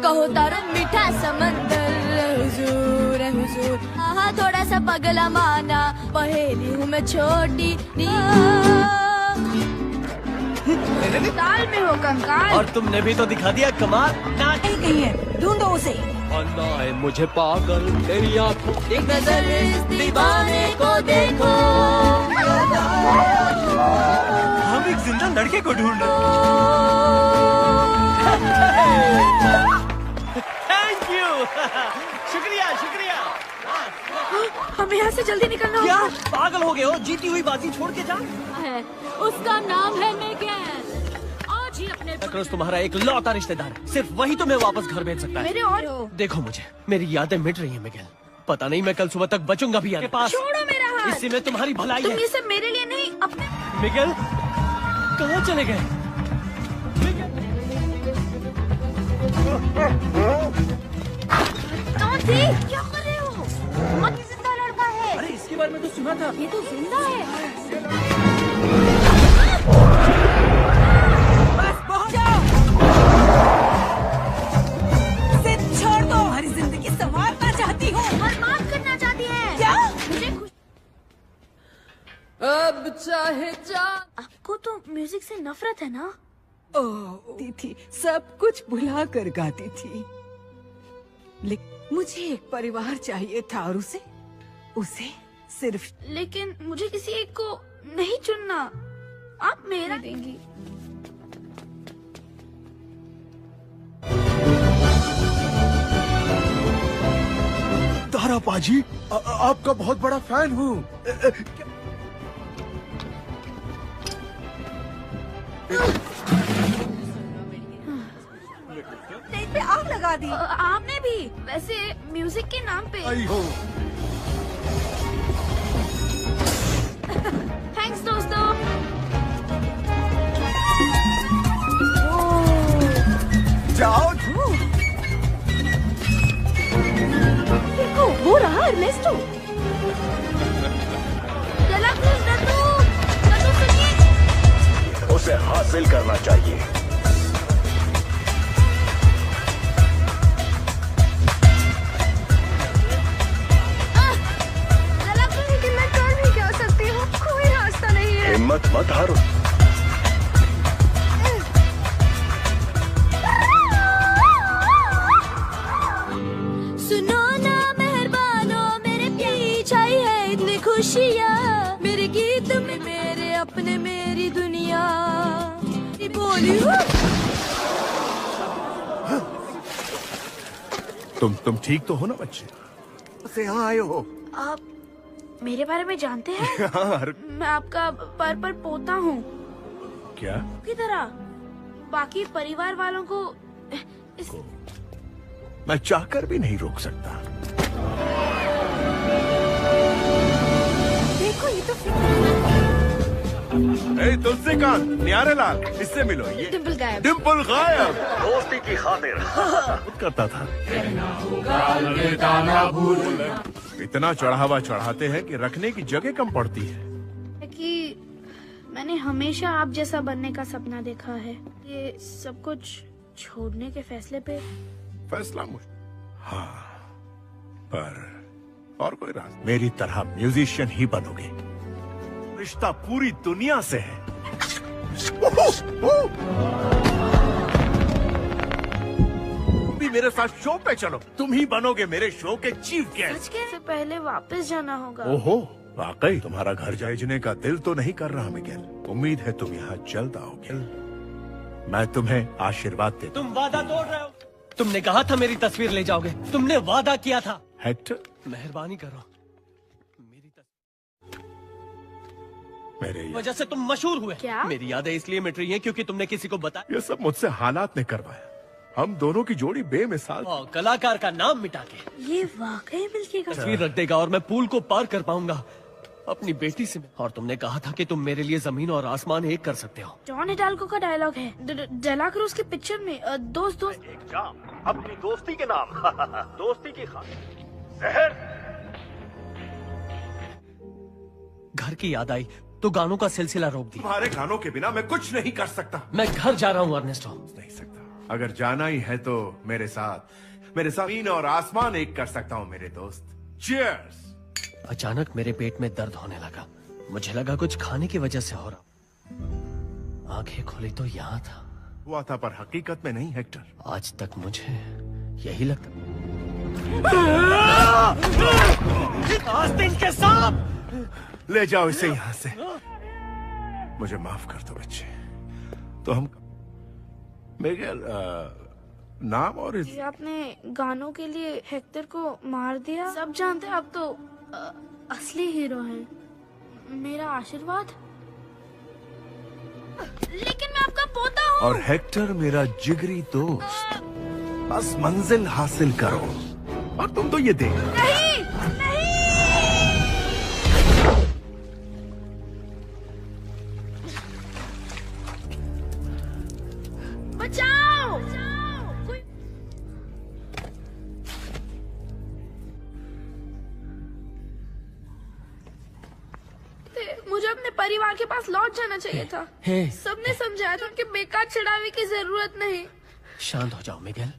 कहो तारा मीठा समंदर हुजूर है हुजूर, हाँ थोड़ा सा पगला माना, पहेली हूँ मैं छोटी ताल में हो कंकाल। और तुमने भी तो दिखा दिया कमाल। नहीं है, ढूंढो उसे। अन्ना है मुझे पागल तेरी आंखों। एक नजर इस दीवाने को देखो। हम एक जिंदा लड़के को ढूंढ रहे थैंक यू। शुक्रिया शुक्रिया। हमें यहाँ से जल्दी निकलना क्या होगा। पागल हो गए हो? जीती हुई बाजी छोड़ के जा। है उसका नाम है मिगेल। आज ही अपने क्रॉस तुम्हारा एक लौता रिश्तेदार है, सिर्फ वही तुम्हें वापस घर भेज सकता है। मेरे और देखो मुझे, मेरी यादें मिट रही हैं मिगेल। पता नहीं मैं कल सुबह तक बचूंगा भी आपके पास। छोड़ो मेरा हाथ। इसी में तुम्हारी भलाई तुम है। ये सब मेरे लिए नहीं अपने। मिगेल कहाँ चले गए? कौन थी? क्या कर रहे हो? बहुत जिंदा लड़का है। अरे इसके बारे में तो सुना था। ये तो जिंदा है। बस पहुंच जाओ। सिर्फ छोड़ दो। हमारी जिंदगी संवारना चाहती हूँ। बर्बाद करना चाहती है। क्या? मुझे खुश। अब चाहे जा। आपको तो म्यूजिक से नफरत है ना? ओह थी सब कुछ भुला कर गाती थी, लेकिन मुझे एक परिवार चाहिए था और उसे सिर्फ। लेकिन मुझे किसी एक को नहीं चुनना। आप मेरा देंगी। तारा पाजी, आपका बहुत बड़ा फैन हूँ। स्टेज पे आग लगा दी। आपने भी। वैसे म्यूजिक के नाम पे। आई हो। थैंक्स दोस्तों। जाओ। देखो वो रहा अर्नेस्टो। चला प्लीज नन्नू, नन्नू सुनिए। उसे हासिल करना चाहिए। चला प्लीज। लेकिन मैं कर भी क्या सकती हूँ? कोई रास्ता नहीं है। हिम्मत मत हारो। सुनो ना अपने मेरी दुनिया बोली। तुम ठीक तो हो ना बच्चे? से यहाँ आए हो? आप मेरे बारे में जानते हैं? हाँ। मैं आपका पर पोता हूँ। क्या? की तरह बाकी परिवार वालों को मैं चाहकर भी नहीं रोक सकता। देखो ये तो तुलसीकांत, न्यारे लाल, इससे मिलो। ये डिम्पल गायब। डिम्पल गायब दोस्ती की खातिर करता था। इतना चढ़ावा चढ़ाते हैं कि रखने की जगह कम पड़ती है। कि मैंने हमेशा आप जैसा बनने का सपना देखा है। ये सब कुछ छोड़ने के फैसले पे फैसला हाँ, पर और कोई रास्ता? मेरी तरह म्यूजिशियन ही बनोगे। रिश्ता पूरी दुनिया से है। भी मेरे साथ शो पे चलो, तुम ही बनोगे मेरे शो के चीफ गेस्ट। से पहले वापस जाना होगा। ओहो, वाकई तुम्हारा घर भेजने का दिल तो नहीं कर रहा मिगेल। उम्मीद है तुम यहाँ जल्द आओगे। मैं तुम्हें आशीर्वाद देता हूँ। तुम वादा तोड़ रहे हो। तुमने कहा था मेरी तस्वीर ले जाओगे। तुमने वादा किया था। हेक्टर, मेहरबानी करो। मेरे वजह से तुम मशहूर हुए। क्या? मेरी यादें इसलिए मिट रही हैं क्योंकि तुमने किसी को बताया। ये सब मुझसे हालात ने करवाया। हम दोनों की जोड़ी बेमिसाल। कलाकार का नाम मिटा के ये वाकई मिलके तस्वीर रख देगा और मैं पुल को पार कर पाऊंगा अपनी बेटी से। और तुमने कहा था कि तुम मेरे लिए जमीन और आसमान एक कर सकते हो। जॉन हिडाल्गो का डायलॉग है डेला क्रूज की पिक्चर में। दोस्त अपनी दोस्ती के नाम दोस्ती की खातिर जहर। घर की याद आई तो गानों का सिलसिला रोक दिया। तुम्हारे गानों के बिना मैं कुछ नहीं कर सकता। मैं घर जा रहा हूँ अर्नेस्टो। नहीं सकता। अगर जाना ही है तो मेरे साथ जमीन और आसमान एक कर सकता हूँ मेरे दोस्त। चीयर्स। अचानक मेरे पेट में दर्द होने लगा। मुझे लगा कुछ खाने की वजह से हो रहा। आंखें खोली तो यहाँ था। हुआ था पर हकीकत में नहीं हेक्टर। आज तक मुझे यही लगता। आस्तीन के सांप! ले जाओ इसे यहाँ से। मुझे माफ कर दो बच्चे। तो हम मिगेल नाम और जी आपने गानों के लिए हेक्टर को मार दिया। सब जानते हैं आप तो असली हीरो हैं। मेरा आशीर्वाद। लेकिन मैं आपका पोता हूँ। और हेक्टर मेरा जिगरी दोस्त। बस मंजिल हासिल करो और तुम तो ये देख। नहीं, नहीं। बचाओ! मुझे अपने परिवार के पास लौट जाना चाहिए था। सबने समझाया था कि बेकार चढ़ावे की जरूरत नहीं। शांत हो जाओ मिगेल।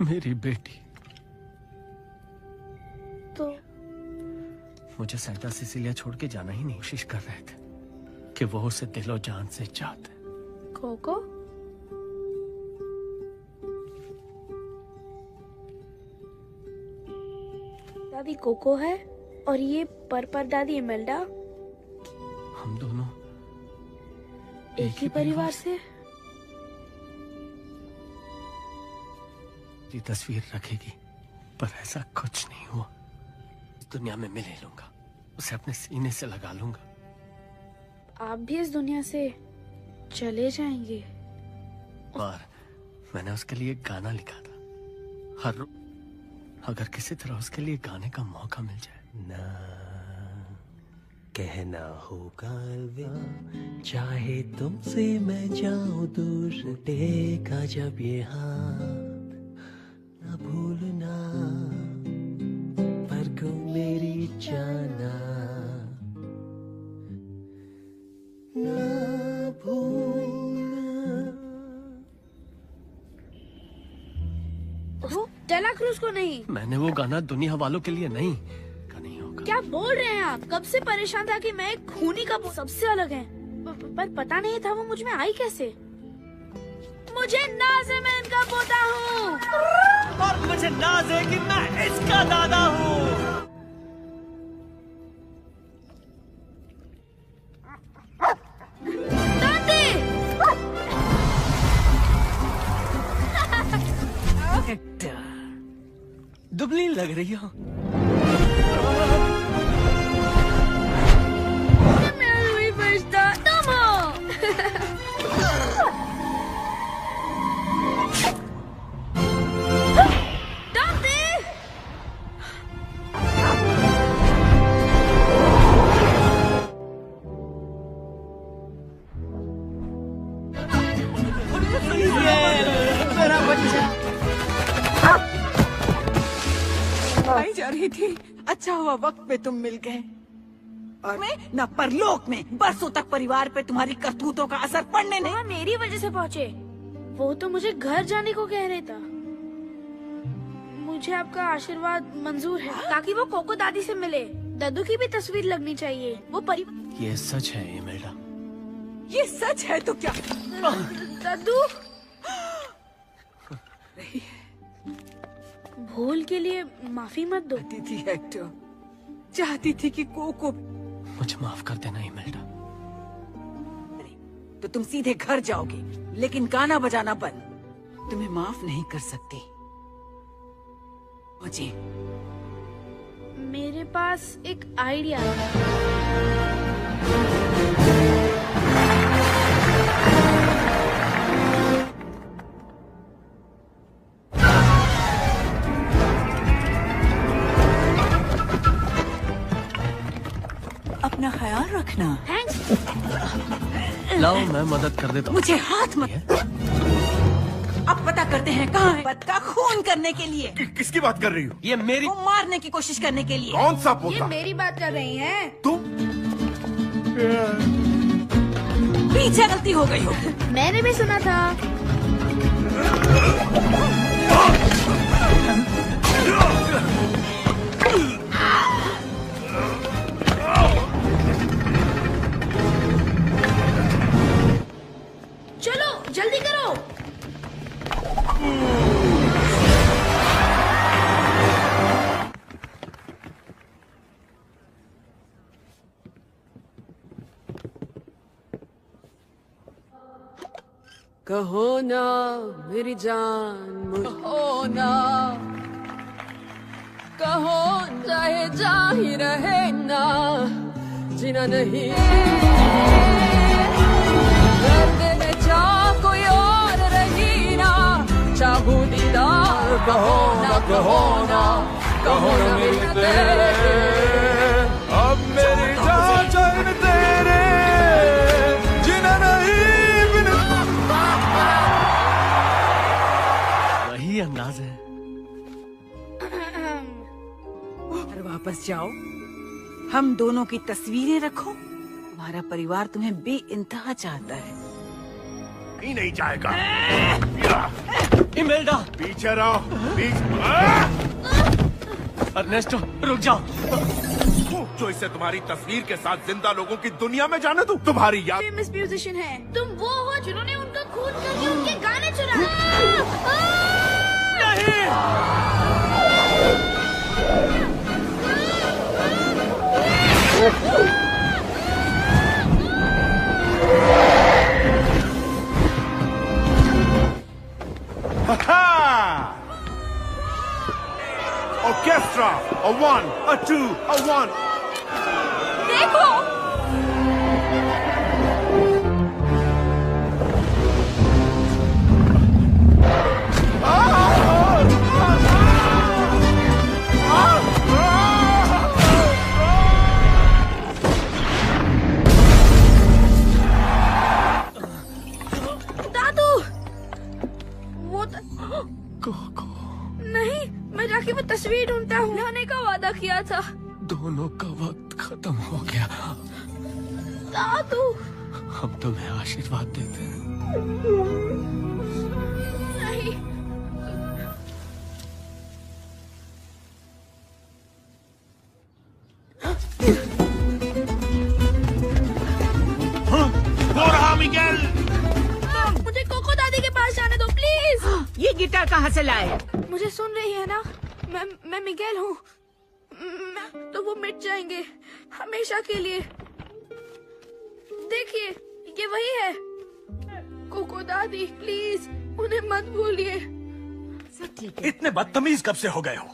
मेरी बेटी। तो मुझे सेंटा सिसिलिया छोड़ के जाना ही नहीं। कोशिश कर रहे थे कि वो उसे दिलो जान से चाहते। कोको? दादी कोको है और ये पर दादी इमेल्डा। हम दोनों एक ही परिवार से। ये तस्वीर रखेगी पर ऐसा कुछ नहीं हुआ। इस दुनिया में मिले लूंगा, उसे अपने सीने से लगा लूंगा। आप भी इस दुनिया से चले जाएंगे। और मैंने उसके लिए एक गाना लिखा था। हर अगर किसी तरह उसके लिए गाने का मौका मिल जाए। ना कहना होगा अलविदा, चाहे तुमसे मैं जाऊं दूर, टेका जब ये हाथ, ना भूलना पर को मेरी जाना, ना भूलना। डेला क्रूज को नहीं। मैंने वो गाना दुनिया वालों के लिए नहीं। क्या बोल रहे हैं आप? कब से परेशान था कि मैं एक खूनी का सबसे अलग है, पर पता नहीं था वो मुझ में आई कैसे। मुझे नाज है, मैं इनका पोता हूँ। और मुझे नाज है कि मैं इसका दादा हूँ। लग रही हो। मेरा रूही फरिश्ता तुम हो। दादी! मेरा बच्चा आई जा रही थी। अच्छा हुआ वक्त पे तुम मिल गए। और मैं न परलोक में बरसों तक परिवार पे तुम्हारी करतूतों का असर पड़ने नहीं। वहाँ मेरी वजह से पहुँचे। वो तो मुझे घर जाने को कह रहे था। मुझे आपका आशीर्वाद मंजूर है ताकि वो कोको दादी से मिले। दादू की भी तस्वीर लगनी चाहिए। वो ये सच है इमेल्डा। ये सच है तो क्या? दादू भूल के लिए माफी मत दो। चाहती थी हेक्टर, चाहती थी कि कोको। मुझे माफ कर देना इमेल्डा। तो तुम सीधे घर जाओगे, लेकिन गाना बजाना बंद। तुम्हें माफ नहीं कर सकती मुझे। मेरे पास एक आइडिया है। अपना ख्याल रखना। लाओ मैं मदद कर देता हूँ। मुझे हाथ मत। अब पता करते हैं कहाँ है पोता का खून करने के लिए। किसकी बात कर रही हो? ये मेरी। वो मारने की कोशिश करने के लिए। कौन सा पोता? ये मेरी बात कर रही हैं। तुम? पीछे गलती हो गई हो। मैंने भी सुना था। चलो जल्दी करो। कहो ना मेरी जान मुझे कहो ना, कहो चाहे जा ही रहे ना, जीना नहीं। दर्द में चाह कोई और रही ना, चाहू दीदार कहो ना, कहो ना, कहो ना मेरे तेरे। अब मेरी जान चैन तेरे जीना नहीं। वही अंदाज है। घर वापस जाओ, हम दोनों की तस्वीरें रखो। तुम्हारा परिवार तुम्हें बेइंतहा चाहता है। नहीं जाएगा। इमेल्डा पीछे रहो। अर्नेस्टो रुक जाओ। जो इसे तुम्हारी तस्वीर के साथ जिंदा लोगों की दुनिया में जाने दो। तुम्हारी याद। फेमस म्यूजिशियन है। तुम वो हो जिन्होंने उनका खून करके उनके गाने चुराए। Orchestra, a 1, a 2, a 1. देखो दादू वो नहीं, मैं जाके वो तस्वीर ढूंढता हूँ। लाने का वादा किया था। दोनों का वक्त खत्म हो गया। दादू हम तुम्हें आशीर्वाद देते हैं। नहीं। हो रहा मिगेल। मुझे कोको दादी के पास जाने दो प्लीज। ये गिटार कहाँ से लाए? मुझे सुन रही है ना? मैं मिगेल हूँ। तो वो मिट जाएंगे हमेशा के लिए। देखिए ये वही है। कोको दादी प्लीज उन्हें मत भूलिए। इतने बदतमीज कब से हो गए हो?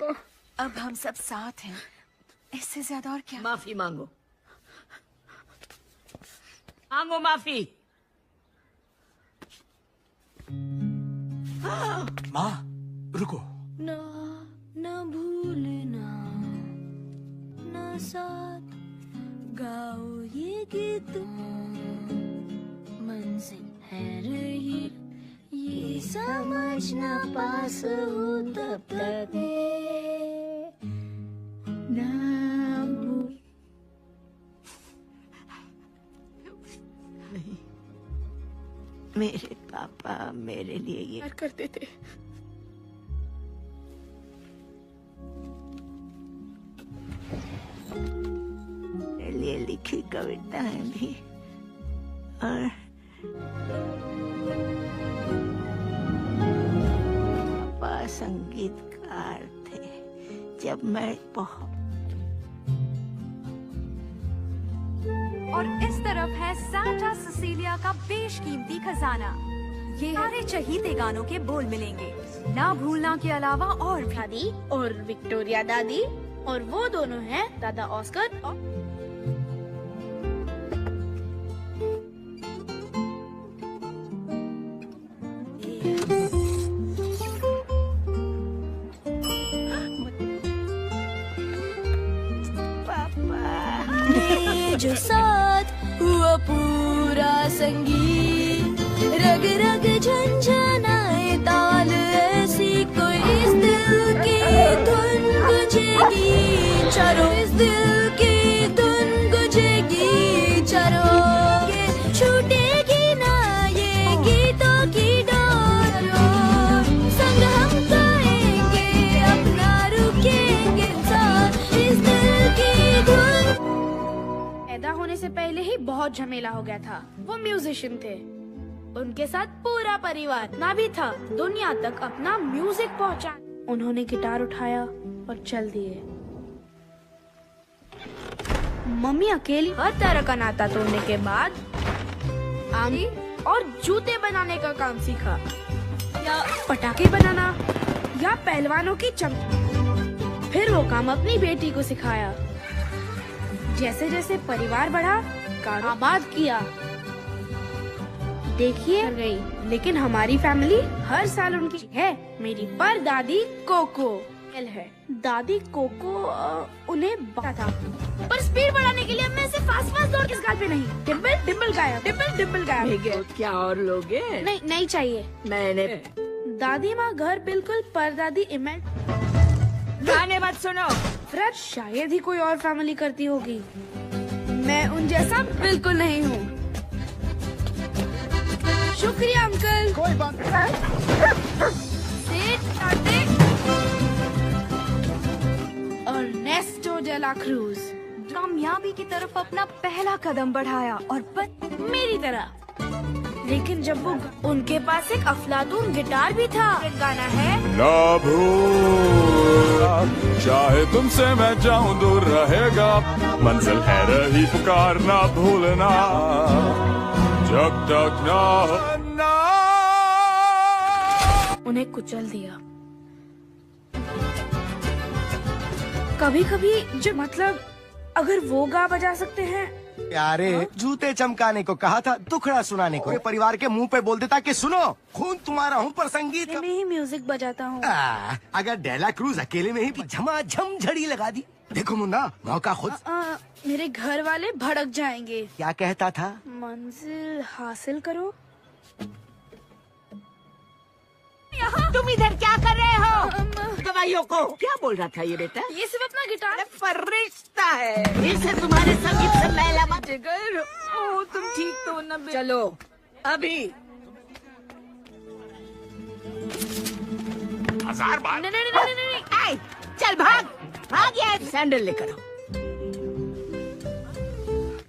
पापा। अब हम सब साथ हैं, इससे ज्यादा और क्या। माफी मांगो, मांगो माफी। माँ रुको। ना ना भूलना, ना साथ गाओ ये गीत, मंजिल है रही ये समझना, पास हो तब तक ना भूल। नहीं, मेरे पापा मेरे लिए ये प्यार करते थे। मेरे लिए लिखी कविताएं भी, और पापा संगीतकार थे जब मैं बहुत। और इस तरफ है सांता सिसिलिया का बेशकीमती खजाना। ये सारे चहीते गानों के बोल मिलेंगे, ना भूलना के अलावा और भी। दादी और विक्टोरिया दादी, और वो दोनों हैं दादा ऑस्कर और जो साथ हुआ पूरा संगीत, रग रग झंझनाए ताल, ऐसी कोई इस दिल की धुन गुजेगी चारों, इस दिल की धुन गुजेगी चारों, ये छूटेगी ना ये गीतों की डोर, संग हम गाएंगे अपना, रुकेंगे साथ इस दिल की धुन। पैदा होने से पहले ही बहुत झमेला हो गया था। वो म्यूजिशियन थे, उनके साथ पूरा परिवार ना भी था, दुनिया तक अपना म्यूजिक पहुंचा। उन्होंने गिटार उठाया और चल दिए। मम्मी अकेली हर तरह का नाता तोड़ने के बाद आंधी और जूते बनाने का काम सीखा, या पटाखे बनाना, या पहलवानों की चमक। फिर वो काम अपनी बेटी को सिखाया। जैसे जैसे परिवार बढ़ा, कारोबार आबाद किया, देखिए गई। लेकिन हमारी फैमिली हर साल उनकी है। मेरी परदादी कोको है। दादी कोको उन्हें बता था, पर स्पीड बढ़ाने के लिए मैं इसे फास्ट फास्ट दौड़ किस गाल पे नहीं। डिम्पल डिम्पल गायब, डिम्पल डिम्पल गायब। क्या और लोगे? नहीं नहीं चाहिए। मैंने दादी माँ घर बिल्कुल परदादी इमेज। गाने मत सुनो। फ्रेड शायद ही कोई और फैमिली करती होगी। मैं उन जैसा बिल्कुल नहीं हूँ। शुक्रिया अंकल। कोई बात अर्नेस्टो डे ला क्रूज कामयाबी की तरफ अपना पहला कदम बढ़ाया, और मेरी तरह। लेकिन जब वो उनके पास एक अफलातून गिटार भी था। गाना है ना भूलना, चाहे तुमसे मैं जाऊं दूर रहेगा, मंजिल है रही पुकार ना भूलना, जब तक ना। उन्हें कुचल दिया। कभी कभी जो मतलब अगर वो गा बजा सकते हैं। यारे जूते चमकाने को कहा था, दुखड़ा सुनाने को। परिवार के मुंह पे बोल देता कि सुनो, खून तुम्हारा हूँ पर संगीत मैं ही म्यूजिक बजाता हूँ। अगर डेला क्रूज अकेले में ही झमाझम झड़ी लगा दी। देखो मुन्ना, मौका खुद। मेरे घर वाले भड़क जाएंगे। क्या कहता था? मंजिल हासिल करो। तुम इधर क्या कर रहे हो? दवाइयों को क्या बोल रहा था ये बेटा? ये सिर्फ अपना गिटार फरिश्ता है, इसे तुम्हारे संगीत से मैला मत कर। ओ, तुम ठीक तो न? चलो अभी 1000 बार। नहीं, चल भाग यार। सैंडल लेकर आओ।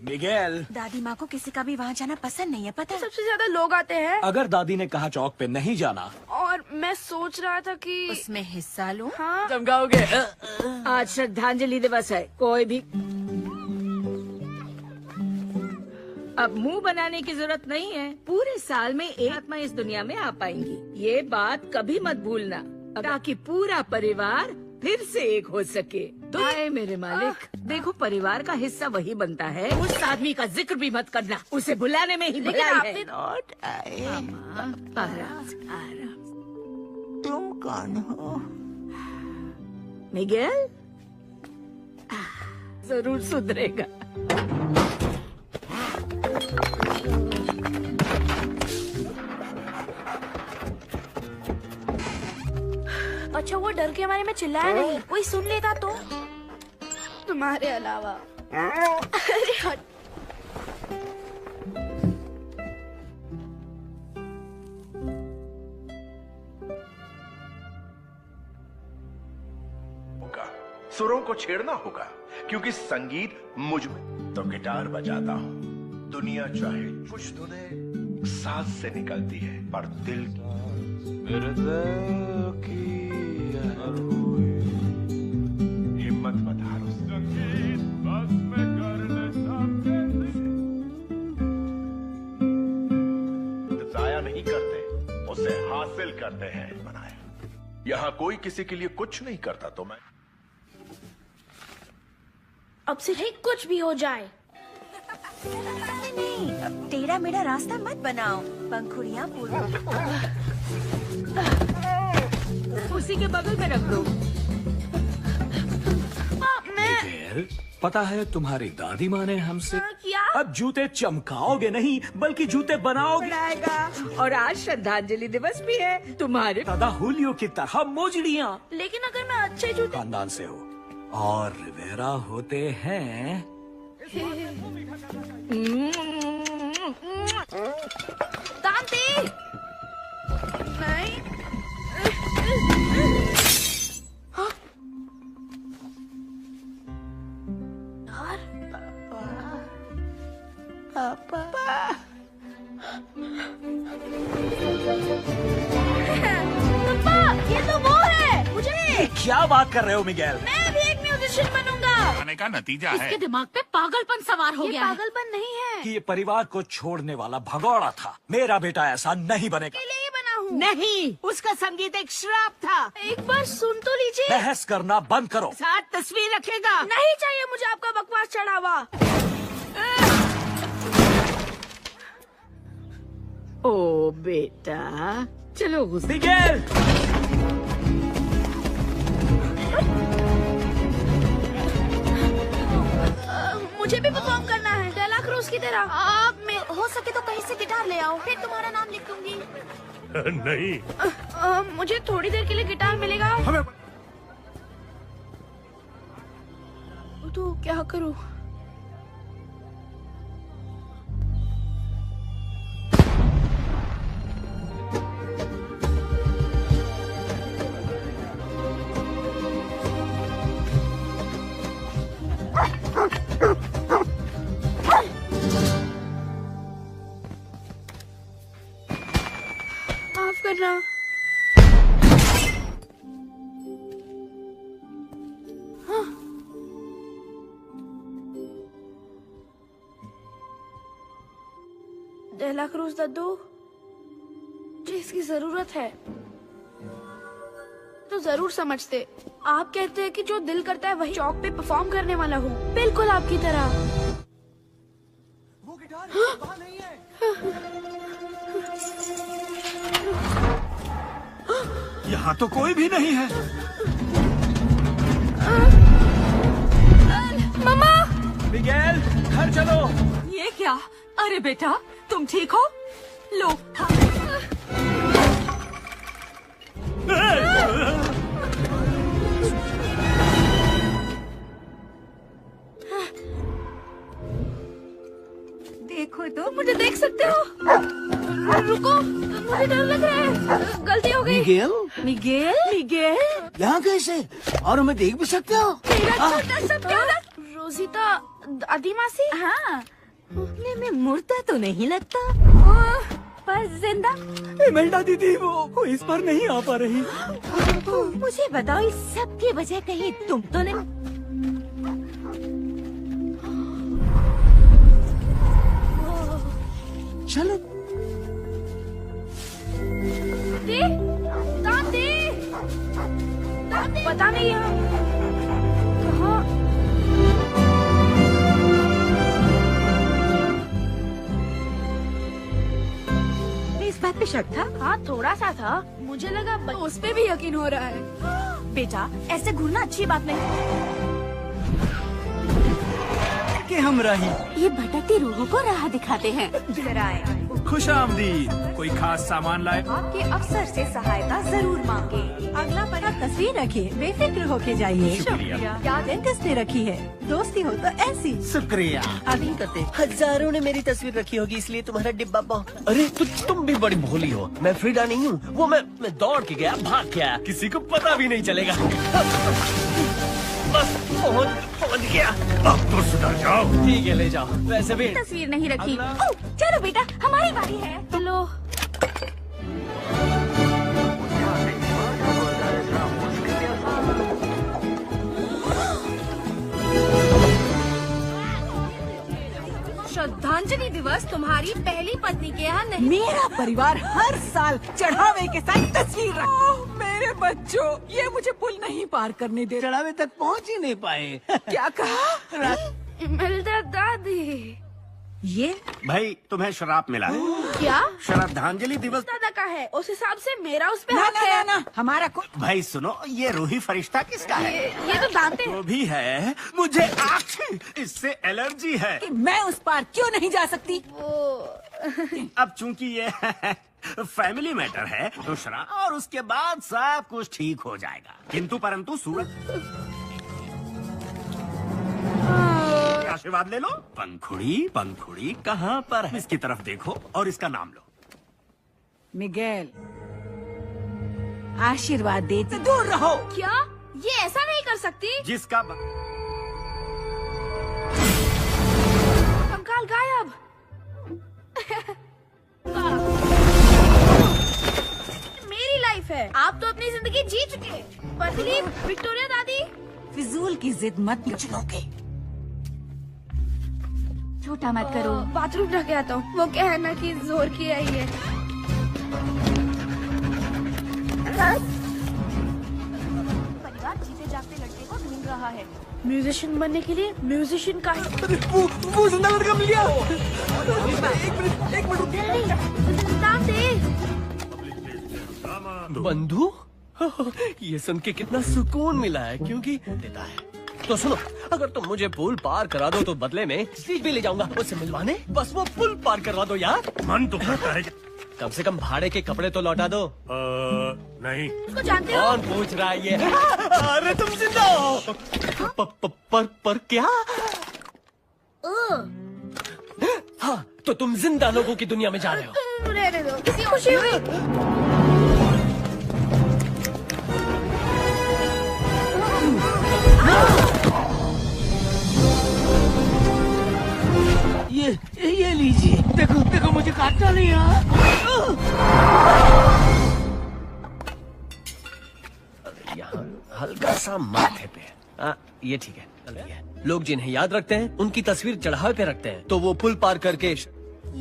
मिगेल, दादी माँ को किसी का भी वहाँ जाना पसंद नहीं है, पता है? सबसे ज्यादा लोग आते हैं। अगर दादी ने कहा चौक पे नहीं जाना, और मैं सोच रहा था कि उसमें हिस्सा लूं। हाँ। चमकाओगे। आज श्रद्धांजलि दिवस है, कोई भी अब मुंह बनाने की जरूरत नहीं है। पूरे साल में एक आत्मा इस दुनिया में आ पाएंगी, ये बात कभी मत भूलना, ताकि पूरा परिवार फिर से एक हो सके। तो आए मेरे मालिक, देखो परिवार का हिस्सा वही बनता है। उस आदमी का जिक्र भी मत करना, उसे बुलाने में ही भलाई है। लौट आए। आराम। तुम कौन हो? मिगेल जरूर सुधरेगा। अच्छा वो डर के मारे में चिल्लाया नहीं, कोई सुन लेता तो? तुम्हारे अलावा। अरे हट। सुरों को छेड़ना होगा क्योंकि संगीत मुझ में तो गिटार बजाता हूँ। दुनिया चाहे कुछ धुनें सांस से निकलती है पर दिल मेरे दिल की हिम्मत मत हारो। संगीत बस में जाया नहीं करते, उसे हासिल करते हैं। बनाया यहाँ कोई किसी के लिए कुछ नहीं करता तो मैं अब से ही कुछ भी हो जाए। नहीं, टेढ़ा मेढ़ा रास्ता मत बनाओ। पंखुड़ियाँ उसी के बगल में रख दो। मिगेल, पता है तुम्हारी दादी माँ ने हमसे क्या? अब जूते चमकाओगे नहीं बल्कि जूते बनाओगे। और आज श्रद्धांजलि दिवस भी है तुम्हारे दादा हुलियो की तरह मोजड़ियाँ। लेकिन अगर मैं अच्छे जूते खानदान से हो और रिवेरा होते हैं। दांती नहीं। पापा ये तो वो है। मुझे क्या बात कर रहे हो मिगेल? मैं भी एक म्यूजिशियन बनूंगा। आने का नतीजा इसके है दिमाग पे पागलपन सवार हो ये गया है। पागलपन नहीं है। कि ये परिवार को छोड़ने वाला भगौड़ा था। मेरा बेटा ऐसा नहीं बनेगा। के लिए ही बना हूँ। नहीं, उसका संगीत एक श्राप था। एक बार सुन तो लीजिए। बहस करना बंद करो। साथ तस्वीर रखेगा। नहीं चाहिए मुझे आपका बकवास चढ़ावा। ओ बेटा, चलो मिगेल, मुझे भी परफॉर्म करना है डेला क्रूज की तरह। आप में हो सके तो कहीं से गिटार ले आओ, फिर तुम्हारा नाम लिख दूंगी। नहीं। मुझे थोड़ी देर के लिए गिटार मिलेगा? हमें तो क्या करूं? माफ करना। डेला क्रूज दद्दू, जिसकी जरूरत है तो जरूर समझते। आप कहते हैं कि जो दिल करता है वही चौक पे परफॉर्म करने वाला हूँ, बिल्कुल आपकी तरह। वो गिटार वहाँ नहीं है। यहाँ तो कोई भी नहीं है। मम्मा! मिगेल, घर चलो। ये क्या? अरे बेटा, तुम ठीक हो? लो। देखो तो। मुझे देख सकते हो? रुको, मुझे डर लग रहा है। गलती हो गई। मिगेल, मिगेल, मिगेल, यहाँ कैसे? और हमें देख भी सकते हो? मेरा छोटा सा प्यारा रोजीता दादी मासी। हाँ, देखने में मुर्दा तो नहीं लगता, पर जिंदा। इमेल्डा दीदी, वो इस पर नहीं आ पा रही। मुझे बताओ, इस सब की वजह कहीं तुम तो नहीं? चलो। दादी, दादी, पता नहीं यहाँ कहाँ। इस बात पे शक था? हाँ थोड़ा सा था, मुझे लगा उस पे भी यकीन हो रहा है। बेटा ऐसे घूरना अच्छी बात नहीं। कि हम रही ये भटकती रूहों को राह दिखाते हैं। डराए खुशामदीद। कोई खास सामान लाए? आपके अफसर से सहायता जरूर मांगे। अगला पन्ना तस्वीर रखिए, बेफिक्र होके जाइए। शुक्रिया। क्या डेंटिस्ट ने रखी है, दोस्ती हो तो ऐसी। शुक्रिया। आदमी करते हजारों ने मेरी तस्वीर रखी होगी, इसलिए तुम्हारा डिब्बा अरे तुम भी बड़ी भोली हो। मैं फ्रीडा नहीं हूँ, वो मैं दौड़ के गया, भाग के आया, किसी को पता भी नहीं चलेगा। बस पहुंच गया। अब तो सुधर जाओ। ठीक है ले जाओ। वैसे भी तस्वीर नहीं रखी। चलो बेटा हमारी बारी है। चलो श्रद्धांजलि दिवस तुम्हारी पहली पत्नी के यहाँ नहीं। मेरा परिवार हर साल चढ़ावे के साथ तस्वीर रखता। मेरे बच्चों, ये मुझे पुल नहीं पार करने दे। चढ़ावे तक पहुंच ही नहीं पाए। क्या कहा? मिलता दादी। ये भाई तुम्हें शराब मिला है। क्या? श्रद्धांजलि दिवस दादा का है, उस हिसाब से मेरा उस पे ना हक ना है। ना हमारा कोई। भाई सुनो, ये रूही फरिश्ता किसका है? ये तो दांते जो भी है, मुझे इससे एलर्जी है। कि मैं उस पार क्यों नहीं जा सकती? अब चूंकि ये फैमिली मैटर है तो शराब और उसके बाद सब कुछ ठीक हो जाएगा। किंतु परंतु सूरज आशीर्वाद ले लो। पंखुड़ी कहाँ पर है? इसकी तरफ देखो और इसका नाम लो। मिगेल, आशीर्वाद देते दूर रहो। क्या? ये ऐसा नहीं कर सकती। जिसका कंकाल गायब। मेरी लाइफ है, आप तो अपनी जिंदगी जी चुके। पतली विक्टोरिया दादी। फिजूल की जिद मत लोगे। छोटा मत करो। बाथरूम ढके आता हूँ। वो क्या है ना कि जोर की आई है। परिवार जीते जागते लड़के को ढूंढ रहा है। म्यूजिशियन बनने के लिए म्यूजिशियन का वो जिंदा लड़का मिल गया। एक मिनट बंधु। ये सुन के कितना सुकून मिला है, क्योंकि देता है। तो सुनो, अगर तुम मुझे पुल पार करा दो तो बदले में स्टीज भी ले जाऊंगा उससे मिलवाने। बस वो पुल पार करवा दो यार। मन तो करता है। कम से कम भाड़े के कपड़े तो लौटा दो। नहीं। उसको जानते हो? कौन पूछ रहा है ये? अरे तुम जिंदा हो। पर क्या? हाँ, तो तुम जिंदा लोगों की दुनिया में जा रहे हो। रहने दो, किसी खुशी हुई। ये लीजिए। देखो मुझे काटना नहीं है। यहाँ हल्का सा माथे पे। ये ठीक है, गलती है। लोग जिन्हें याद रखते हैं उनकी तस्वीर चढ़ावे पे रखते हैं, तो वो पुल पार करके।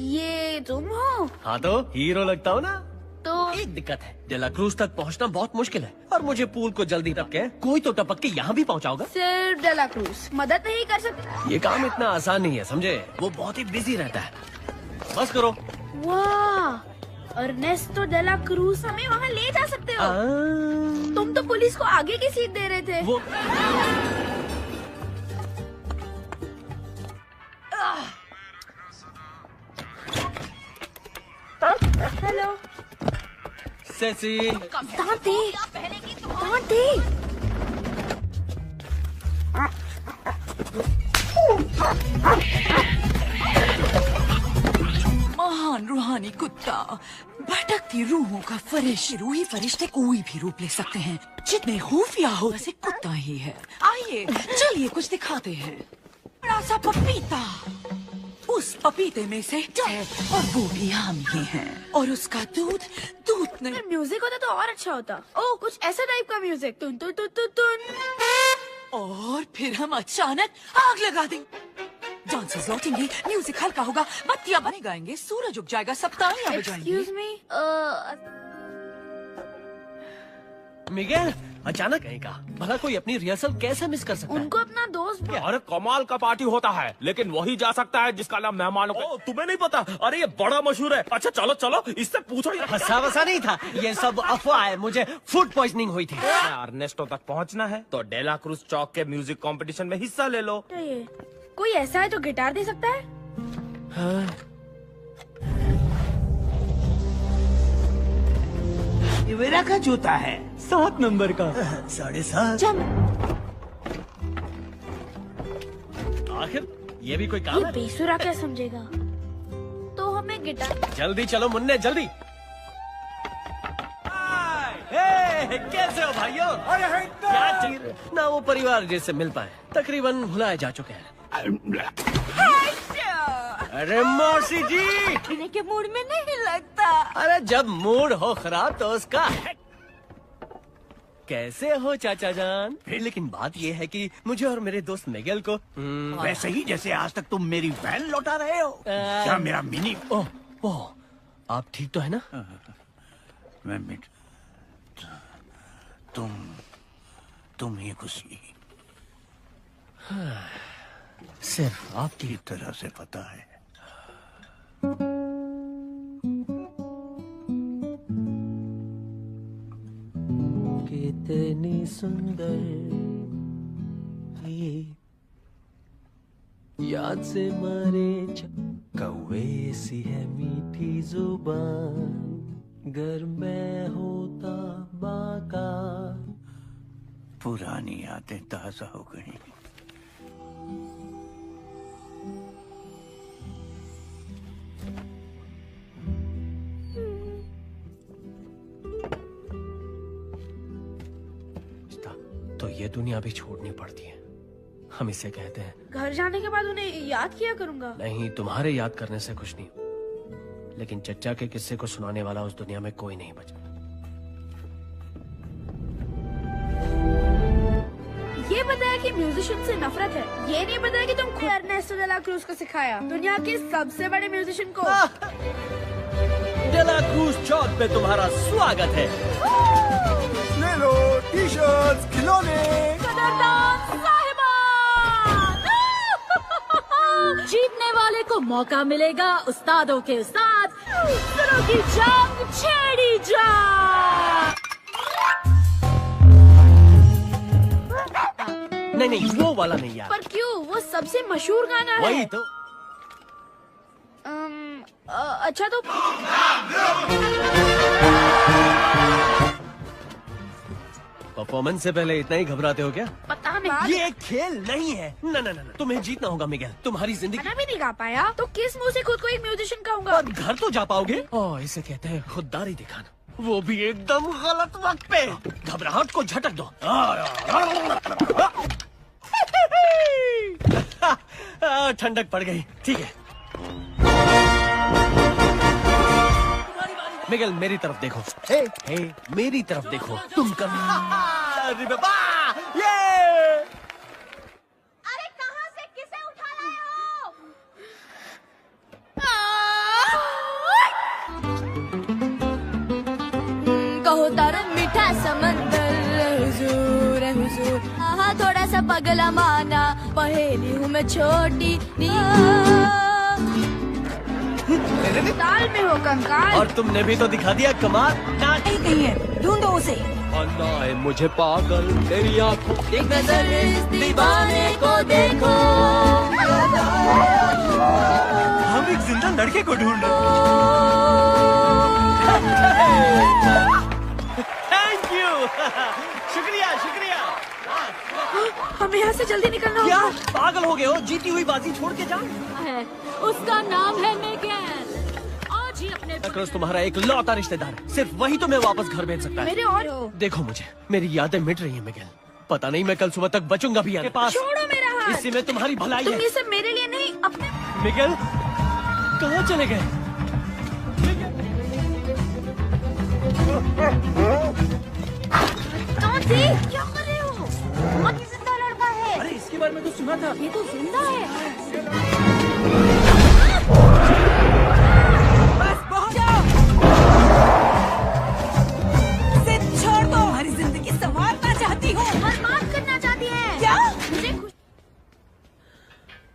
ये तुम हो? हाँ तो हीरो लगता हो ना। तो एक दिक्कत है, डेला क्रूज तक पहुँचना बहुत मुश्किल है, और मुझे पूल को जल्दी टपके कोई तो टपक के यहाँ भी पहुँचाओगा। सिर्फ डेला क्रूज मदद नहीं कर सकती। ये काम इतना आसान नहीं है, समझे? वो बहुत ही बिजी रहता है। बस करो। वाह, अर्नेस्टो डेला क्रूज हमें वहाँ ले जा सकते हो। तुम तो पुलिस को आगे की सीट दे रहे थे। वो हेलो सेसी। दांते दांते। महान रूहानी कुत्ता, भटकती रूहों का फरिश्ता। रूही फरिश्ते कोई भी रूप ले सकते हैं, जितने खुफिया हो वैसे कुत्ता ही है। आइए चलिए कुछ दिखाते हैं। बड़ा सा पपीता, उस पपीते में से है और वो भी हम ही हैं, और उसका दूध नहीं। म्यूजिक होता तो और अच्छा होता। ओ कुछ ऐसा टाइप का म्यूजिक। तुन तुन तुन तुन तुन। और फिर हम अचानक आग लगा देंगे। डांसर्स लौटेंगे, म्यूजिक हल्का होगा, बत्तियां बने गाएंगे, सूरज उग जाएगा, सब तालियां बजाएंगे। Excuse me, मिगेल, अचानक कहीं का भला कोई अपनी रिहर्सल कैसे मिस कर सकता है? उनको अपना दोस्त अरे कमाल का पार्टी होता है, लेकिन वही जा सकता है जिसका नाम मेहमानों को। तुम्हें नहीं पता? अरे ये बड़ा मशहूर है। अच्छा चलो चलो, इससे पूछो। हंसा वसा नहीं था, ये सब अफवाह है। मुझे फूड पॉइजनिंग हुई थी। अर्नेस्टो तक पहुंचना है तो डेला क्रूज चौक के म्यूजिक कंपटीशन में हिस्सा ले लो। कोई ऐसा है तो गिटार दे सकता है? हाँ। ये मेरा का जूता है, 7 नंबर का। 7.5। आखिर ये भी कोई काम ये है? बेसुरा क्या समझेगा? तो हमें गिटार। जल्दी चलो मुन्ने, जल्दी। हे, कैसे हो भाइयों? क्या चाहिए? ना वो परिवार जैसे मिल पाए, तकरीबन भुलाए जा चुके हैं। अरे मौसी जी, पीने के मूड में नहीं लगता। अरे जब मूड हो खराब तो उसका कैसे हो चाचा जान? लेकिन बात ये है कि मुझे और मेरे दोस्त मिगेल को वैसे ही जैसे आज तक तुम मेरी वैन लौटा रहे हो। क्या मेरा मिनी? ओह, आप ठीक तो है ना? मैं मिट तुम ही खुशी सिर्फ आपकी तरह से पता है। कितनी सुंदर ये याद से मरे कौवे सी है मीठी जुबान, गर मैं होता बाका। पुरानी यादें ताजा हो गई। तो ये दुनिया भी छोड़नी पड़ती है, हम इसे कहते हैं। घर जाने के बाद उन्हें याद किया करूंगा। नहीं, तुम्हारे याद करने से कुछ नहीं, लेकिन चच्चा के किस्से को सुनाने वाला उस दुनिया में कोई नहीं बचा। ये बताया कि म्यूजिशियन से नफरत है, ये नहीं बताया कि तुम खुद अर्नेस्टो डेला क्रूज को सिखाया, दुनिया के सबसे बड़े म्यूजिशियन को। डेला क्रूज चौक पे तुम्हारा स्वागत है। ले लो टी-शर्ट्स, खिलौने। जीतने वाले को मौका मिलेगा उस्तादों के उस्ताद सुरों की जंग छेड़ी जा। नहीं, वो वाला नहीं यार। पर क्यों? वो सबसे मशहूर गाना है। वही तो। अच्छा तो परफॉर्मेंस से पहले इतना ही घबराते हो क्या? पता नहीं। ये खेल नहीं है। ना, तुम्हें जीतना होगा मिगेल। तुम्हारी जिंदगी खाना भी नहीं गा पाया तो किस मुंह से खुद को एक म्यूजिशियन कहूंगा? घर तो जा पाओगे। ओह, इसे कहते हैं खुददारी दिखाना, वो भी एकदम गलत वक्त पे। घबराहट को झटक दो। ठंडक पड़ गई। ठीक है मिगेल, मेरी तरफ देखो। हे, मेरी तरफ देखो। तुम कर अरे बाबा, ये अरे कहाँ से किसे उठा लाए हो? कहो तारो मीठा समंदर हुजूर है हुजूर। हाँ, थोड़ा सा पगला माना, पहेली हूँ मैं छोटी ताल में हो कंकाल। और तुमने भी तो दिखा दिया कमाल। नहीं है, ढूंढो उसे। अन्ना है मुझे पागल तेरी आंखों। एक नजर इस दीवाने को देखो। हम एक जिंदा लड़के को ढूंढ रहे। Thank you. शुक्रिया शुक्रिया। हमें यहाँ से जल्दी निकलना क्या होगा। पागल हो गए हो? जीती हुई बाजी छोड़ के जाओ। है, उसका नाम है मिगेल। आज ही अपने अक्रॉस तुम्हारा एक लौता रिश्तेदार है, सिर्फ वही तुम्हें वापस घर भेज सकता है। मेरे और देखो मुझे, मेरी यादें मिट रही हैं मिगेल। पता नहीं मैं कल सुबह तक बचूंगा भी आपके पास। छोड़ो मेरा हाथ। इसी में तुम्हारी भलाई तुम है। ये सब मेरे लिए नहीं अपने। मिगेल कहाँ चले गए? कौन थी? क्या कर रहे हो? बहुत जिंदा लड़का है। अरे इसके बारे में तो सुना था। ये तो जिंदा है। बस बहुत जाओ। इसे छोड़ दो, हमारी जिंदगी संवारता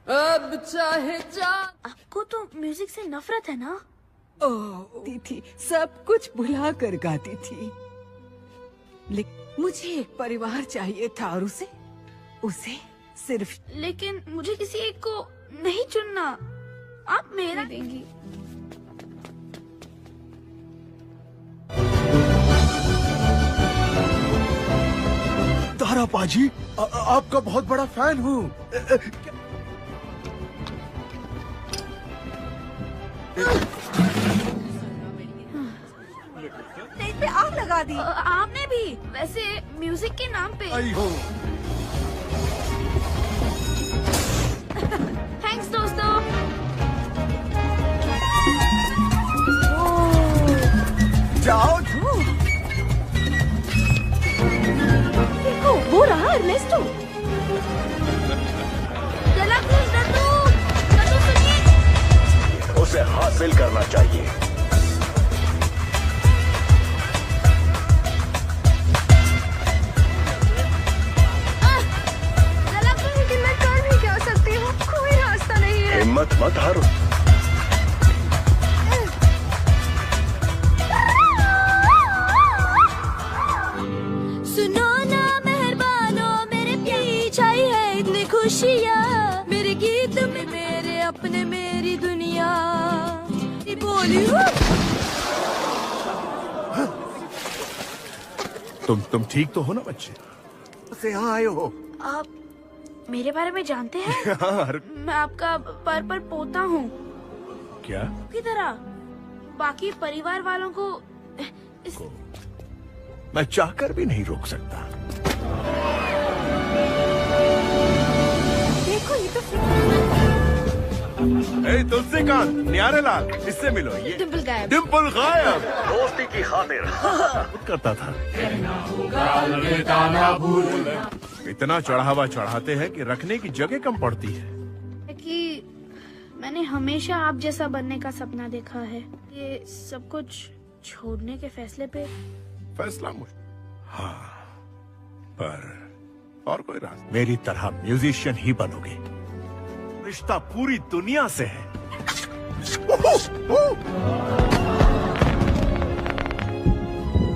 अब चाहे जान। आपको तो म्यूजिक से नफरत है ना? ओह थी सब कुछ भुला कर गाती थी, लेकिन मुझे एक परिवार चाहिए था और उसे सिर्फ। लेकिन मुझे किसी एक को नहीं चुनना। आप मेरा देंगी। तारा पाजी, आपका बहुत बड़ा फैन हूँ। स्टेज पे आग लगा दी। आपने भी। वैसे म्यूजिक के नाम पे। आई हो। थैंक्स दोस्तों। जाओ। देखो वो रहा अर्नेस्टो। उसे हासिल करना चाहिए। लेकिन मैं कर भी क्या सकती हूँ, कोई रास्ता नहीं है। हिम्मत मत हारो। सुनो ना मेहरबानो, मेरे पीछे ही है इतनी खुशियाँ। मेरे गीत में मेरे अपने, मेरी दुनिया बोली। तुम ठीक तो हो ना बच्चे? से यहाँ आए हो? आप मेरे बारे में जानते हैं? यार मैं आपका पर पोता हूँ क्या? की तरह बाकी परिवार वालों को मैं चाहकर भी नहीं रोक सकता। देखो ये तो तुलसीकांत, न्यारेलाल, इससे मिलो। ये डिम्पल गायब। डिम्पल गायब। दोस्ती की खातिर करता था। इतना चढ़ावा चढ़ाते हैं कि रखने की जगह कम पड़ती है। कि मैंने हमेशा आप जैसा बनने का सपना देखा है। ये सब कुछ छोड़ने के फैसले पे फैसला हाँ, पर और कोई रास्ता? मेरी तरह म्यूजिशियन ही बनोगे। रिश्ता पूरी दुनिया से है।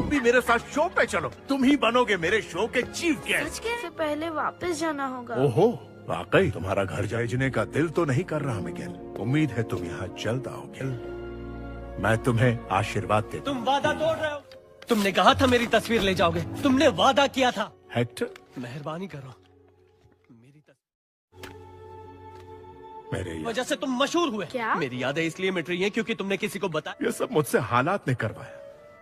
भी मेरे साथ शो पे चलो, तुम ही बनोगे मेरे शो के चीफ गेस्ट। से पहले वापस जाना होगा। ओहो, वाकई तुम्हारा घर भेजने का दिल तो नहीं कर रहा मिगेल। उम्मीद है तुम यहाँ जल्द आओगे। मैं तुम्हें आशीर्वाद देता। तुम वादा तोड़ रहे हो। तुमने कहा था मेरी तस्वीर ले जाओगे, तुमने वादा किया था। हेक्टर, मेहरबानी करो। मेरे वजह से तुम मशहूर हुए। क्या? मेरी यादें इसलिए मिट रही हैं क्योंकि तुमने किसी को बताया। ये सब मुझसे हालात ने करवाया।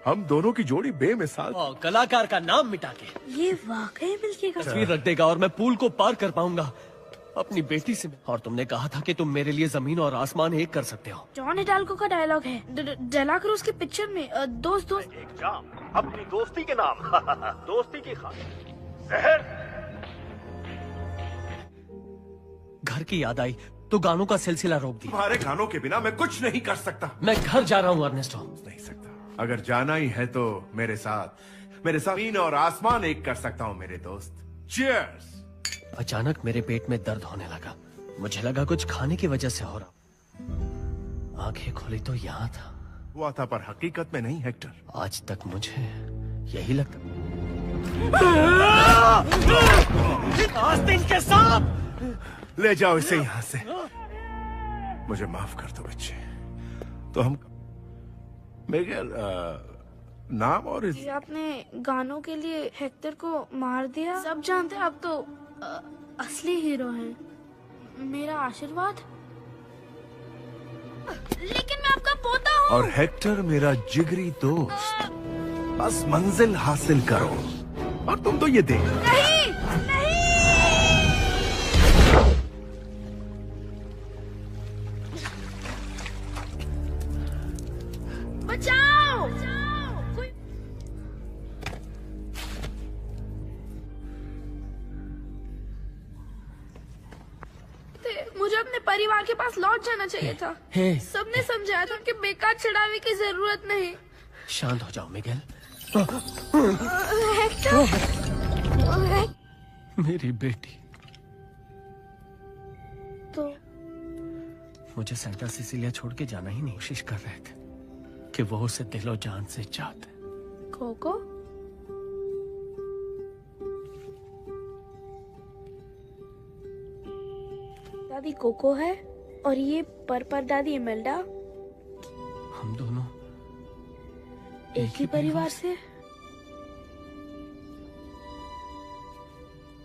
हम दोनों की जोड़ी बेमिसाल। कलाकार का नाम मिटा के ये वाकई मिलके का तस्वीर रख देगा और मैं पुल को पार कर पाऊंगा अपनी बेटी से। और तुमने कहा था कि तुम मेरे लिए जमीन और आसमान एक कर सकते हो। जॉन हिडाल्गो का डायलॉग है डेला क्रूज की पिक्चर में। दोस्त एक जाम अपनी दोस्ती के नाम। दोस्ती की खातिर जहर। घर की याद आई तो गानों का सिलसिला रोक दिया। तुम्हारे गानों के बिना मैं कुछ नहीं कर सकता। मैं घर जा रहा हूँ अर्नेस्टो। नहीं सकता। अगर जाना ही है तो मेरे साथ जमीन और आसमान एक कर सकता हूँ मेरे दोस्त। चीयर्स। अचानक मेरे पेट में दर्द होने लगा। मुझे लगा कुछ खाने की वजह से हो रहा। आंखें खोली तो यहाँ था। हुआ था पर हकीकत में नहीं हेक्टर। आज तक मुझे यही लगता। आस्तीन के सांप! ले जाओ इसे यहाँ से। मुझे माफ कर दो बच्चे। तो हम मिगेल, नाम और ये आपने गानों के लिए हेक्टर को मार दिया। सब जानते हैं आप तो असली हीरो हैं। मेरा आशीर्वाद। लेकिन मैं आपका पोता हूँ। और हेक्टर मेरा जिगरी दोस्त। बस मंजिल हासिल करो और तुम तो ये देख। नहीं, नहीं। बचाओ! कोई... मुझे अपने परिवार के पास लौट जाना चाहिए था। सबने समझाया था कि बेकार चढ़ावे की जरूरत नहीं। शांत हो जाओ मिगेल। हेक्टर, मेरी बेटी। तो मुझे सेंटा सिसिलिया छोड़ के जाना ही नहीं। कोशिश कर रहे थे कि वो उसे दिलो जान से चाहते। कोको? दादी कोको है और ये पर दादी इमेल्डा। हम दोनों एक ही परिवार से।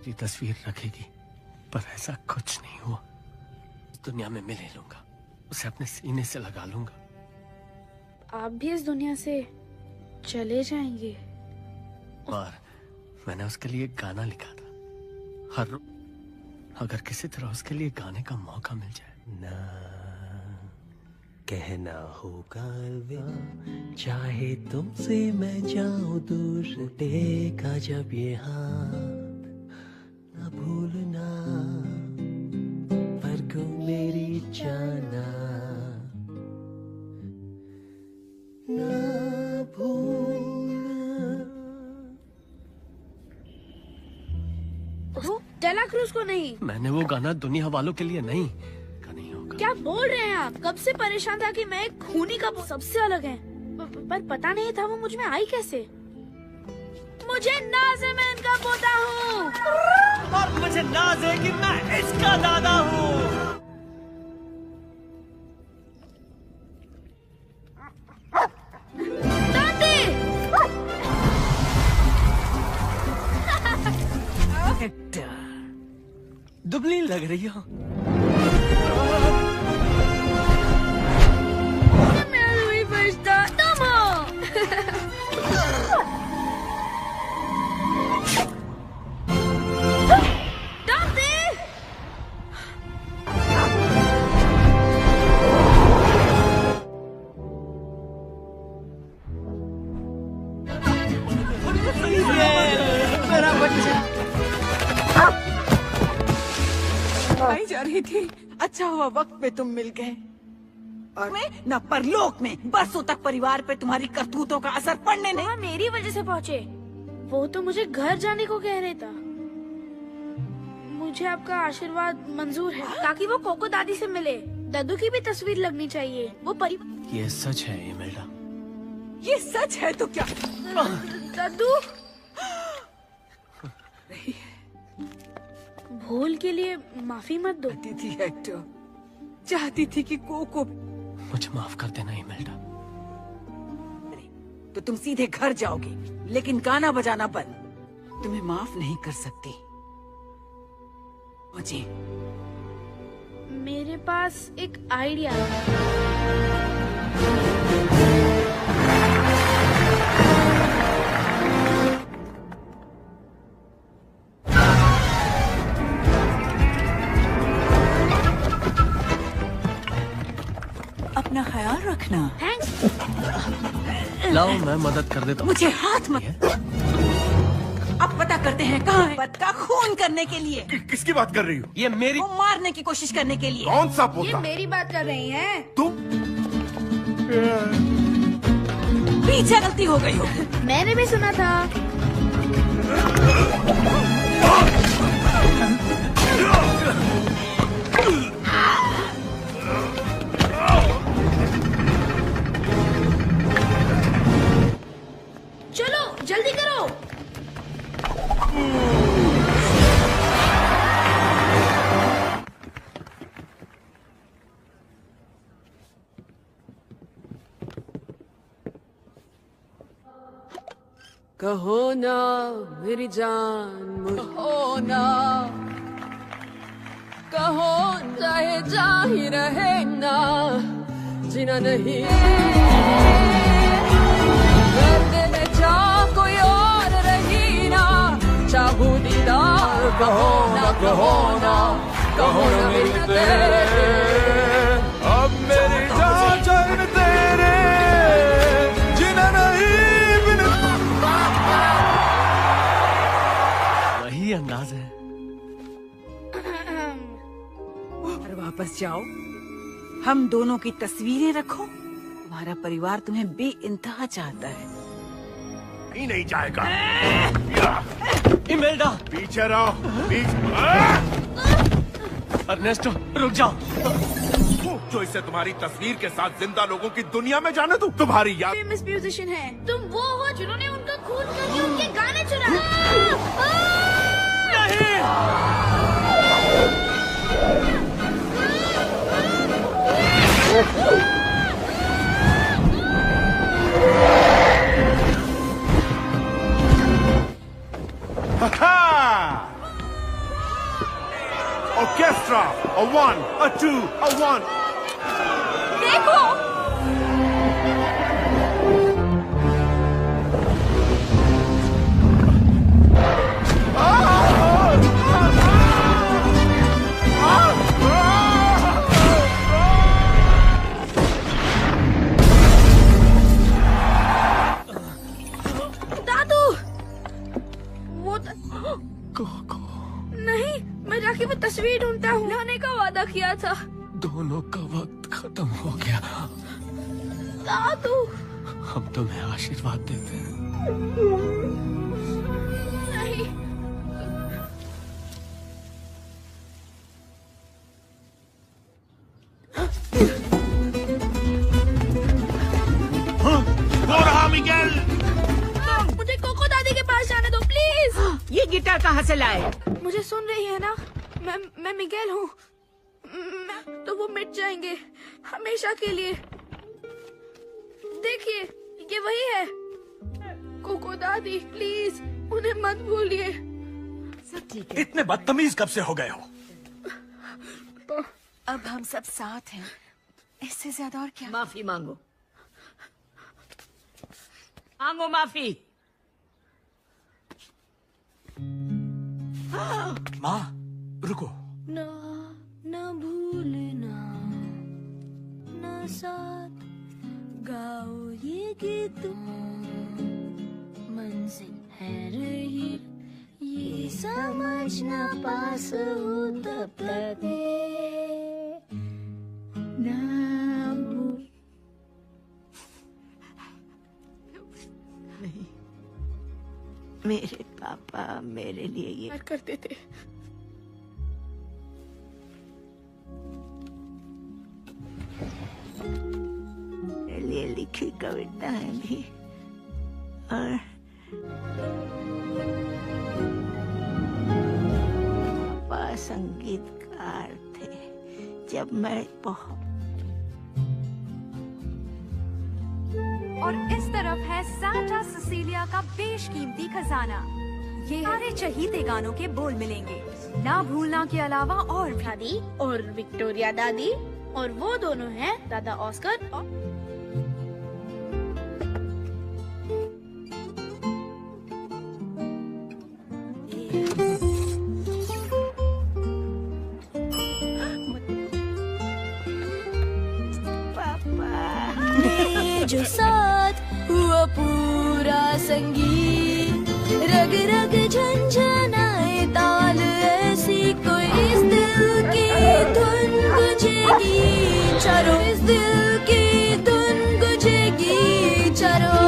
ये तस्वीर रखेगी, पर ऐसा कुछ नहीं हुआ। इस दुनिया में मैं ले लूंगा, उसे अपने सीने से लगा लूंगा। आप भी इस दुनिया से चले जाएंगे। और मैंने उसके लिए एक गाना लिखा था। हर अगर किसी तरह उसके लिए गाने का मौका मिल जाए। ना कहना होगा अलविदा, चाहे तुमसे मैं जाऊं दूर, देखा जब ये हाथ ना भूलना, पर को मेरी जाना ना भूलना। डेला क्रूज को नहीं। मैंने वो गाना दुनिया वालों के लिए नहीं। क्या बोल रहे हैं आप? कब से परेशान था कि मैं एक खूनी का सबसे अलग है, पर पता नहीं था वो मुझ में आई कैसे। मुझे नाज है, मैं इनका पोता हूँ। और मुझे नाज है कि मैं इसका दादा हूँ। दुबली लग रही हो। तुम हो। मेरा बच्चा। आई जा रही थी, अच्छा हुआ वक्त पे तुम मिल गए। और मैं न परलोक में बरसों तक परिवार पे तुम्हारी करतूतों का असर पड़ने नहीं। मेरी वजह से पहुँचे। वो तो मुझे घर जाने को कह रहे था। मुझे आपका आशीर्वाद मंजूर है ताकि वो कोको दादी से मिले। दादू की भी तस्वीर लगनी चाहिए। वो परिवार। ये सच है इमेल्डा। ये सच है तो क्या? दादू भूल के लिए माफी मत दो। थी हेक्टर, चाहती थी कि कोको। मुझे माफ कर देना इमेल्डा। तो तुम सीधे घर जाओगे, लेकिन गाना बजाना बंद। तुम्हें माफ नहीं कर सकती। मुझे मेरे पास एक आइडिया है। अपना ख्याल रखना। लाओ मैं मदद कर देता हूँ। मुझे हाथ मत। अब पता करते हैं कहाँ है पोता का खून करने के लिए। किसकी बात कर रही हो? ये मेरी। वो मारने की कोशिश करने के लिए। कौन सा पोता? ये मेरी बात कर रही हैं। तुम? पीछे गलती हो गई हो। मैंने भी सुना था। चलो जल्दी करो। कहो ना मेरी जान मुझे। कहो ना, कहो चाहे जा ही रहे ना, जीना नहीं। दर्द में जा कोई और रही ना, चाहूं दीदार कहो ना, कहो ना, कहो ना मेरे तेरे। अब मेरी जान चैन तेरे, जीना नहीं बिन। वही अंदाज है। और वापस जाओ, हम दोनों की तस्वीरें रखो। तुम्हारा परिवार तुम्हें बेइंतहा चाहता है। नहीं जाएगा। इमेल्डा पीछे रहो। अर्नेस्टो रुक जाओ। जो इसे तुम्हारी तस्वीर के साथ जिंदा लोगों की दुनिया में जाने दूं। तुम्हारी याद फेमस म्यूजिशियन है, तुम वो हो जिन्होंने उनका खून करके उनके गाने चुराए। Orchestra, a 1, a 2, a 1. देखो दादू, वो नहीं, मैं जाके वो तस्वीर ढूंढता हूँ। लाने का वादा किया था। दोनों का वक्त खत्म हो गया। दादू, हम तुम्हें आशीर्वाद देते हैं। नहीं, वो रहा मिगेल। मुझे कोको दादी के पास जाने दो प्लीज। ये गिटार कहाँ से लाए? मुझे सुन रही है ना, मैं मिगेल हूँ। तो वो मिट जाएंगे हमेशा के लिए। देखिए, ये वही है। कोको दादी प्लीज उन्हें मत भूलिए। सब ठीक है। इतने बदतमीज कब से हो गए हो? अब हम सब साथ हैं, इससे ज्यादा और क्या? माफी मांगो, मांगो माफी। माँ रुको। ना ना भूलना, ना साथ गाओ ये गीत, मंजिल है रही ये समझना, पास हो तब तक ना भूल। नहीं, मेरे पापा मेरे लिए ये करते थे। मेरे लिए लिखी कविताएं भी, और पापा संगीतकार थे जब मैं बहुत। और इस तरफ है सांता सिसिलिया का बेशकीमती खजाना। ये सारे चहीते गानों के बोल मिलेंगे, ना भूलना के अलावा और भी। दादी और विक्टोरिया दादी, और वो दोनों हैं दादा ऑस्कर और जो साथ हुआ पूरा संगीत, रग रग झंझनाए ताल, ऐसी कोई इस दिल की धुन गुजेगी चारों, इस दिल की धुन गुजेगी चारों,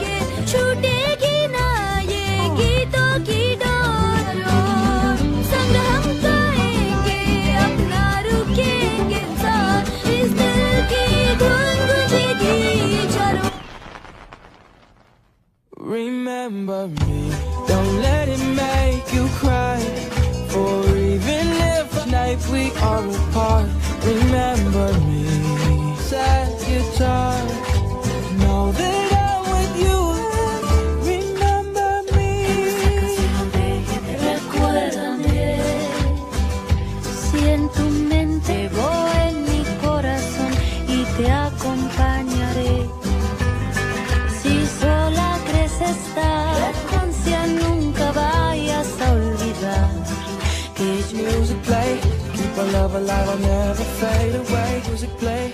ये छूटेगी ना ये गीतों की डोर, संग हम गाएंगे अपना रुकेंगे साथ, इस दिल की धुन गुजेगी। Remember me, don't let it make you cry, or even if tonight we are apart. Remember me, sad guitar, know that I'm with you. Remember me, recuérdame, si en tu mente voy en mi corazón y te acompañaré. Si sola crees estar, ansia nunca vayas a olvidar que music play, keep our love alive, I'll never fade away. Music play.